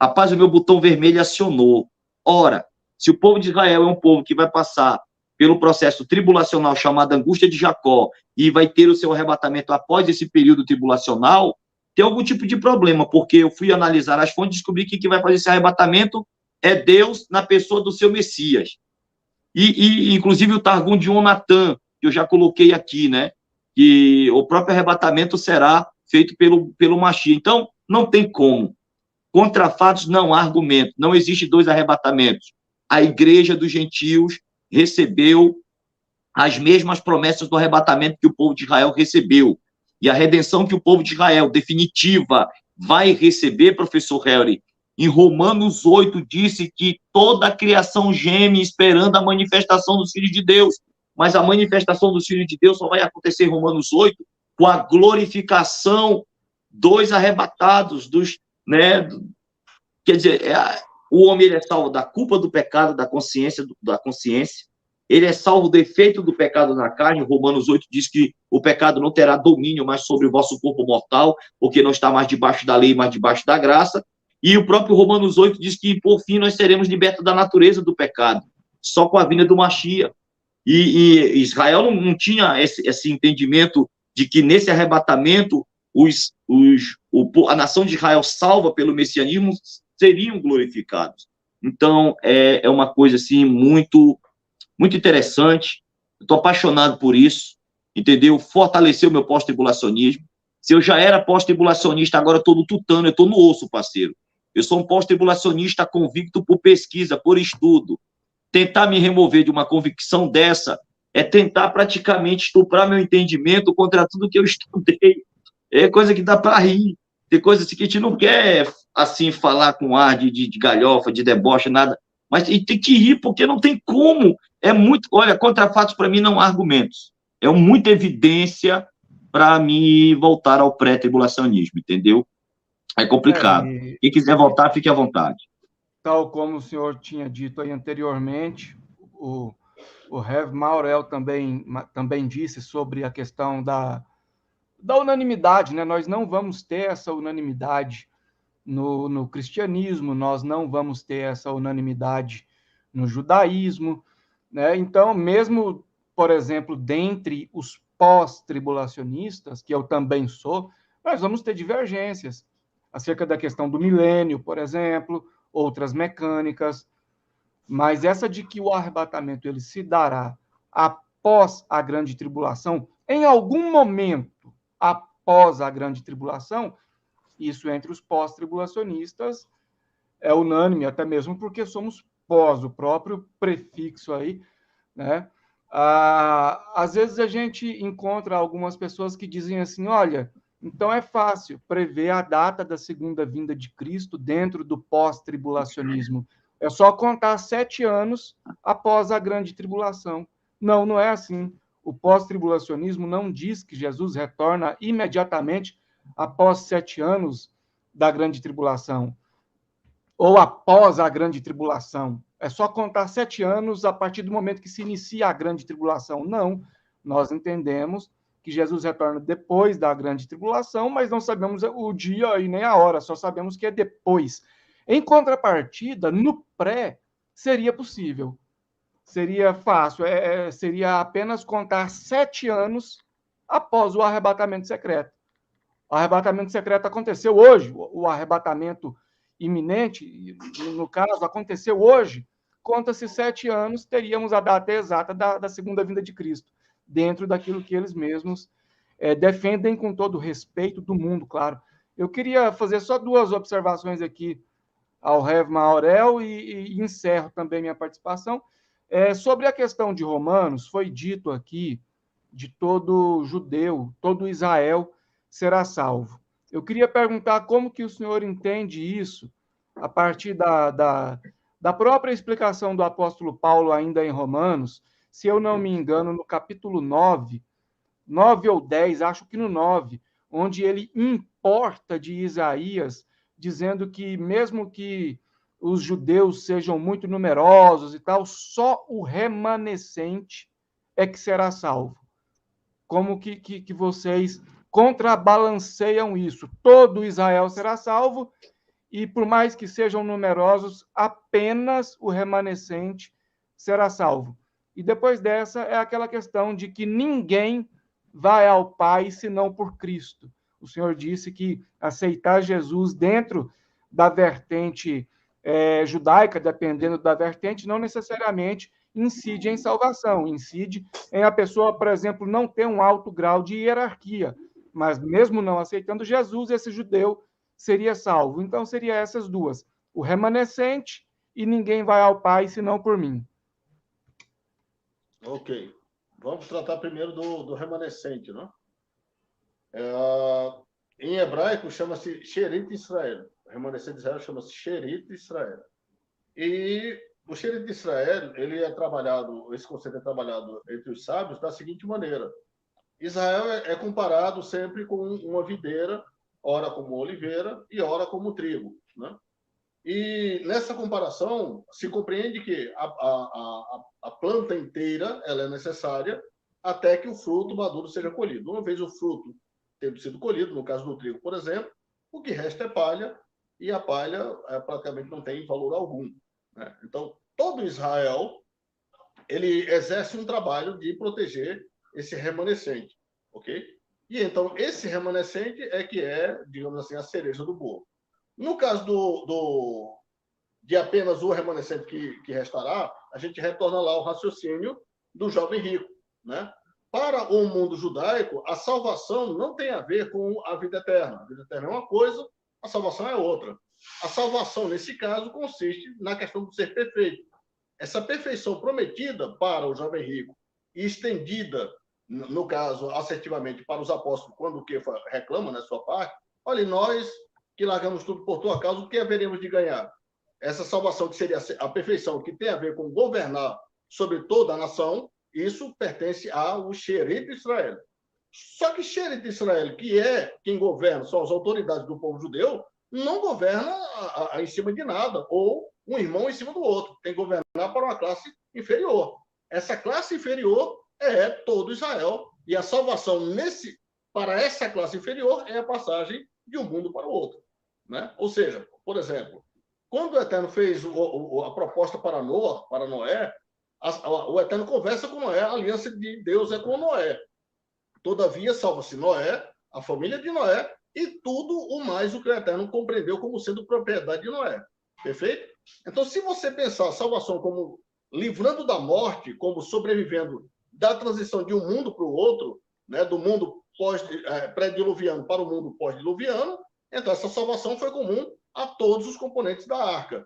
Rapaz, o meu botão vermelho acionou. Ora, se o povo de Israel é um povo que vai passar pelo processo tribulacional chamado angústia de Jacó e vai ter o seu arrebatamento após esse período tribulacional, tem algum tipo de problema, porque eu fui analisar as fontes e descobri que quem vai fazer esse arrebatamento é Deus na pessoa do seu Messias. Inclusive, o Targum de Onatan, que eu já coloquei aqui, né? Que o próprio arrebatamento será feito pelo Mashiach. Então, não tem como. Contra fatos não há argumento. Não existe dois arrebatamentos. A igreja dos gentios recebeu as mesmas promessas do arrebatamento que o povo de Israel recebeu. E a redenção que o povo de Israel, definitiva, vai receber, professor Harry, em Romanos 8, disse que toda a criação geme esperando a manifestação dos filhos de Deus. Mas a manifestação dos filhos de Deus só vai acontecer em Romanos 8 com a glorificação dos arrebatados, quer dizer, o homem ele é salvo da culpa do pecado, da consciência, ele é salvo do efeito do pecado na carne. Romanos 8 diz que o pecado não terá domínio mais sobre o vosso corpo mortal, porque não está mais debaixo da lei, mas debaixo da graça. E o próprio Romanos 8 diz que, por fim, nós seremos libertos da natureza do pecado, só com a vinda do Mashiach. E Israel não tinha esse entendimento de que, nesse arrebatamento, a nação de Israel, salva pelo messianismo, seriam glorificados. Então, é uma coisa assim, muito, muito interessante. Estou apaixonado por isso, entendeu? Fortaleceu o meu pós-tribulacionismo. Se eu já era pós-tribulacionista, agora estou no tutano, eu estou no osso, parceiro. Eu sou um pós-tribulacionista convicto por pesquisa, por estudo. Tentar me remover de uma convicção dessa é tentar praticamente estuprar meu entendimento contra tudo que eu estudei. É coisa que dá para rir. Tem coisa assim que a gente não quer, assim, falar com ar de galhofa, de deboche, nada. Mas tem que rir, porque não tem como. Olha, contra fatos, para mim, não há argumentos. É muita evidência para me voltar ao pré-tribulacionismo, entendeu? É complicado. Quem quiser voltar, fique à vontade. Tal como o senhor tinha dito aí anteriormente, o Rev Maurel também disse sobre a questão da unanimidade, né? Nós não vamos ter essa unanimidade no cristianismo, nós não vamos ter essa unanimidade no judaísmo, né? Então, mesmo, por exemplo, dentre os pós-tribulacionistas, que eu também sou, nós vamos ter divergências acerca da questão do milênio, por exemplo, outras mecânicas, mas essa de que o arrebatamento ele se dará após a grande tribulação, em algum momento após a grande tribulação, isso entre os pós-tribulacionistas é unânime, até mesmo porque somos pós, o próprio prefixo aí, né? Às vezes a gente encontra algumas pessoas que dizem assim, olha, então é fácil prever a data da segunda vinda de Cristo dentro do pós-tribulacionismo. É só contar 7 anos após a grande tribulação. Não, não é assim. O pós-tribulacionismo não diz que Jesus retorna imediatamente após 7 anos da grande tribulação ou após a grande tribulação. É só contar 7 anos a partir do momento que se inicia a grande tribulação. Não, nós entendemos que Jesus retorna depois da grande tribulação, mas não sabemos o dia e nem a hora, só sabemos que é depois. Em contrapartida, no pré, seria possível. Seria fácil, seria apenas contar 7 anos após o arrebatamento secreto. O arrebatamento secreto aconteceu hoje, o arrebatamento iminente, no caso, aconteceu hoje, conta-se 7 anos, teríamos a data exata da segunda vinda de Cristo, dentro daquilo que eles mesmos defendem com todo o respeito do mundo, claro. Eu queria fazer só 2 observações aqui ao Rev Aurel e encerro também minha participação. Sobre a questão de Romanos, foi dito aqui de todo judeu, todo Israel será salvo. Eu queria perguntar como que o senhor entende isso a partir da própria explicação do apóstolo Paulo ainda em Romanos, se eu não me engano, no capítulo 9 ou 10, acho que no 9, onde ele importa de Isaías, dizendo que mesmo que os judeus sejam muito numerosos e tal, só o remanescente é que será salvo. Como que vocês contrabalanceiam isso? Todo Israel será salvo e, por mais que sejam numerosos, apenas o remanescente será salvo. E depois dessa é aquela questão de que ninguém vai ao Pai senão por Cristo. O Senhor disse que aceitar Jesus dentro da vertente judaica, dependendo da vertente, não necessariamente incide em salvação, incide em a pessoa, por exemplo, não ter um alto grau de hierarquia, mas mesmo não aceitando Jesus, esse judeu seria salvo. Então, seria essas 2, o remanescente e ninguém vai ao Pai senão por mim. Ok. Vamos tratar primeiro do remanescente, né? Em hebraico, chama-se Sherit Israel. O remanescente de Israel chama-se Sherit Israel. E o Sherit Israel, ele é trabalhado, esse conceito é trabalhado entre os sábios da seguinte maneira. Israel é comparado sempre com uma videira, ora como oliveira e ora como trigo, né? E nessa comparação, se compreende que a planta inteira ela é necessária até que o fruto maduro seja colhido. Uma vez o fruto tendo sido colhido, no caso do trigo, por exemplo, o que resta é palha, e a palha praticamente não tem valor algum, né? Então, todo Israel ele exerce um trabalho de proteger esse remanescente, ok? E então, esse remanescente é que é, digamos assim, a cereja do bolo. No caso de apenas o remanescente que restará, a gente retorna lá ao raciocínio do jovem rico, né? Para o mundo judaico, a salvação não tem a ver com a vida eterna. A vida eterna é uma coisa, a salvação é outra. A salvação, nesse caso, consiste na questão de ser perfeito. Essa perfeição prometida para o jovem rico e estendida, no caso, assertivamente para os apóstolos, quando o Kefa reclama na sua parte, olha, nós que largamos tudo por tua causa, o que haveremos de ganhar? Essa salvação que seria a perfeição, que tem a ver com governar sobre toda a nação, isso pertence ao Sherit de Israel. Só que Sherit de Israel, que é quem governa, são as autoridades do povo judeu, não governa em cima de nada, ou um irmão em cima do outro. Tem que governar para uma classe inferior. Essa classe inferior é todo Israel, e a salvação para essa classe inferior é a passagem de um mundo para o outro. né? Ou seja, por exemplo, quando o Eterno fez a proposta para Noé, o Eterno conversa com Noé, a aliança de Deus é com Noé. Todavia, salva-se Noé, a família de Noé e tudo o mais o que o Eterno compreendeu como sendo propriedade de Noé. Perfeito? Então, se você pensar a salvação como livrando da morte, como sobrevivendo da transição de um mundo para o outro, né, do mundo pré-diluviano para o mundo pós-diluviano, então essa salvação foi comum a todos os componentes da arca.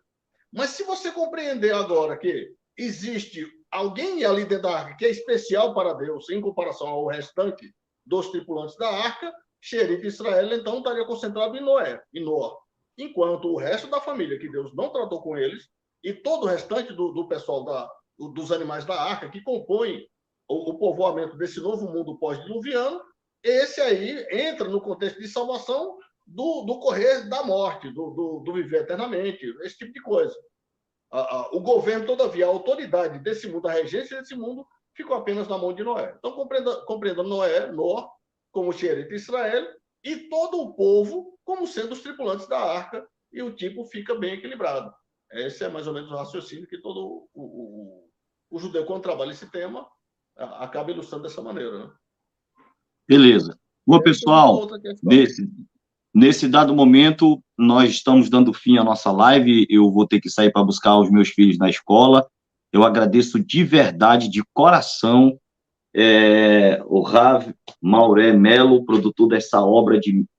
Mas se você compreender agora que existe alguém ali dentro da arca que é especial para Deus em comparação ao restante dos tripulantes da arca, Xerite Israel então estaria concentrado em Noé, enquanto o resto da família que Deus não tratou com eles e todo o restante do pessoal dos animais da arca que compõem o povoamento desse novo mundo pós-diluviano, esse aí entra no contexto de salvação do correr da morte, do viver eternamente, esse tipo de coisa. O governo, todavia, a autoridade desse mundo, a regência desse mundo, ficou apenas na mão de Noé. Então, compreenda Noé, como Xerite Israel, e todo o povo como sendo os tripulantes da arca, e o tipo fica bem equilibrado. Esse é mais ou menos o raciocínio que todo o judeu, quando trabalha esse tema, acaba ilustrando dessa maneira. Né? Beleza. Bom, pessoal, nesse dado momento, nós estamos dando fim à nossa live. Eu vou ter que sair para buscar os meus filhos na escola. Eu agradeço de verdade, de coração, o Rav Mauré Melo, produtor dessa obra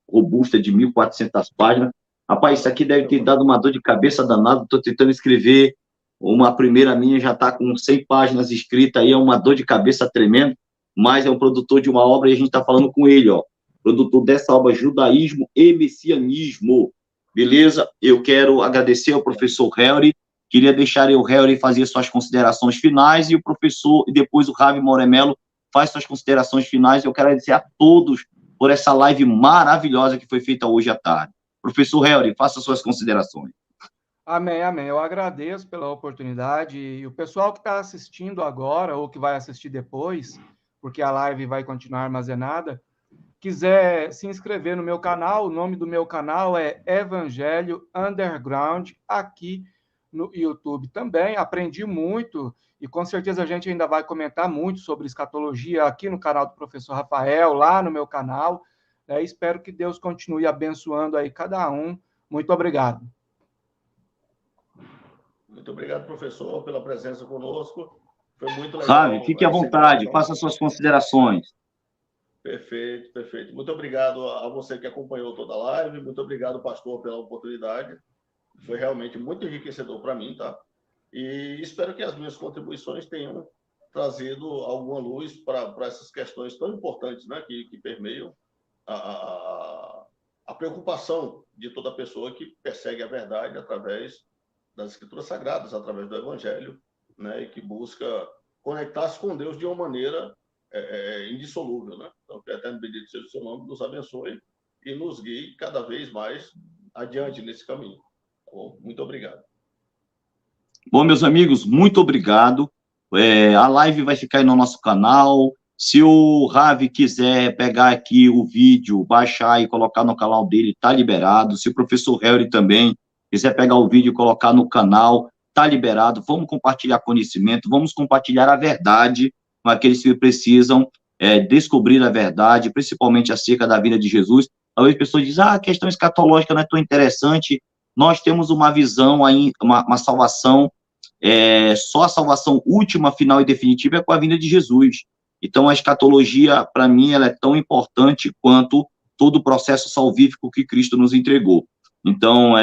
robusta de 1.400 páginas. Rapaz, isso aqui deve ter dado uma dor de cabeça danada. Estou tentando escrever uma primeira minha, já está com 100 páginas escritas aí, é uma dor de cabeça tremenda, mas é um produtor de uma obra e a gente está falando com ele, ó, produtor dessa obra Judaísmo e Messianismo, beleza? Eu quero agradecer ao professor Helry, queria deixar o Helry fazer suas considerações finais e o professor, e depois o Rav Mauré Melo faz suas considerações finais. Eu quero agradecer a todos por essa live maravilhosa que foi feita hoje à tarde. Professor Helry, faça suas considerações. Amém, amém. Eu agradeço pela oportunidade e o pessoal que está assistindo agora ou que vai assistir depois, porque a live vai continuar armazenada, quiser se inscrever no meu canal, o nome do meu canal é Evangelho Underground, aqui no YouTube também. Aprendi muito e com certeza a gente ainda vai comentar muito sobre escatologia aqui no canal do professor Rafael, lá no meu canal. Espero que Deus continue abençoando aí cada um. Muito obrigado. Muito obrigado, professor, pela presença conosco. Foi muito legal. Ravi, fique à vontade, faça suas considerações. Perfeito, perfeito. Muito obrigado a você que acompanhou toda a live. Muito obrigado, pastor, pela oportunidade. Foi realmente muito enriquecedor para mim, tá? E espero que as minhas contribuições tenham trazido alguma luz para essas questões tão importantes, né, que permeiam a preocupação de toda pessoa que persegue a verdade através das Escrituras Sagradas, através do Evangelho, né, e que busca conectar-se com Deus de uma maneira indissolúvel, né? Então, que o Eterno bendito seja o seu nome, nos abençoe e nos guie cada vez mais adiante nesse caminho. Tá bom? Muito obrigado. Bom, meus amigos, muito obrigado. A live vai ficar aí no nosso canal. Se o Ravi quiser pegar aqui o vídeo, baixar e colocar no canal dele, tá liberado. Se o professor Helry também quiser pegar o vídeo e colocar no canal, tá liberado. Vamos compartilhar conhecimento, vamos compartilhar a verdade com aqueles que precisam descobrir a verdade, principalmente acerca da vida de Jesus. Talvez pessoas dizem, a questão escatológica não é tão interessante. Nós temos uma visão aí, uma salvação, só a salvação última, final e definitiva é com a vinda de Jesus. Então, a escatologia, para mim, ela é tão importante quanto todo o processo salvífico que Cristo nos entregou. Então,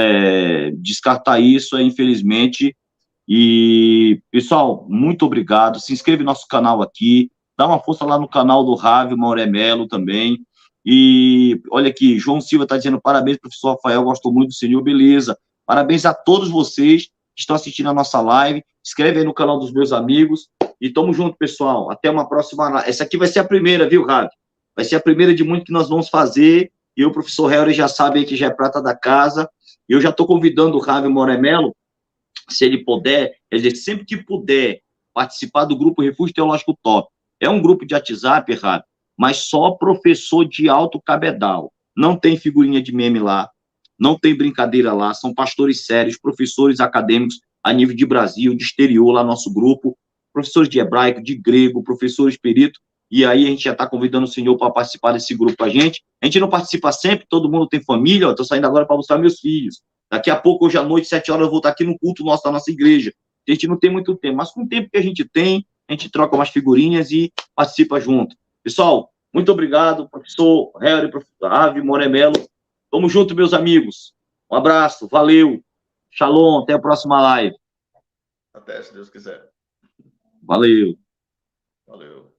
descartar isso infelizmente. E, pessoal, muito obrigado. Se inscreve no nosso canal aqui, dá uma força lá no canal do Rav Mauré Melo também. E olha aqui, João Silva está dizendo parabéns, professor Rafael, gostou muito do senhor, beleza. Parabéns a todos vocês que estão assistindo a nossa live. Inscreve aí no canal dos meus amigos. E tamo junto, pessoal. Até uma próxima live. Essa aqui vai ser a primeira, viu, Rav? Vai ser a primeira de muito que nós vamos fazer. E o professor Helry já sabe aí que já é prata da casa. Eu já estou convidando o Rav Mauré Melo, se ele puder, quer dizer, sempre que puder participar do grupo Refúgio Teológico Top. É um grupo de WhatsApp, Rav, mas só professor de alto cabedal. Não tem figurinha de meme lá. não tem brincadeira lá, são pastores sérios, professores acadêmicos a nível de Brasil, de exterior, lá no nosso grupo, professores de hebraico, de grego, professores perito, e aí a gente já está convidando o senhor para participar desse grupo com a gente não participa sempre, todo mundo tem família, estou saindo agora para buscar meus filhos, daqui a pouco, hoje à noite, 7 horas, eu vou estar aqui no culto nosso, da nossa igreja, a gente não tem muito tempo, mas com o tempo que a gente tem, a gente troca umas figurinhas e participa junto. Pessoal, muito obrigado, professor Harry, professor Ave, Moremelo, tamo junto, meus amigos, um abraço, valeu, shalom, até a próxima live. Até, se Deus quiser. Valeu. Valeu.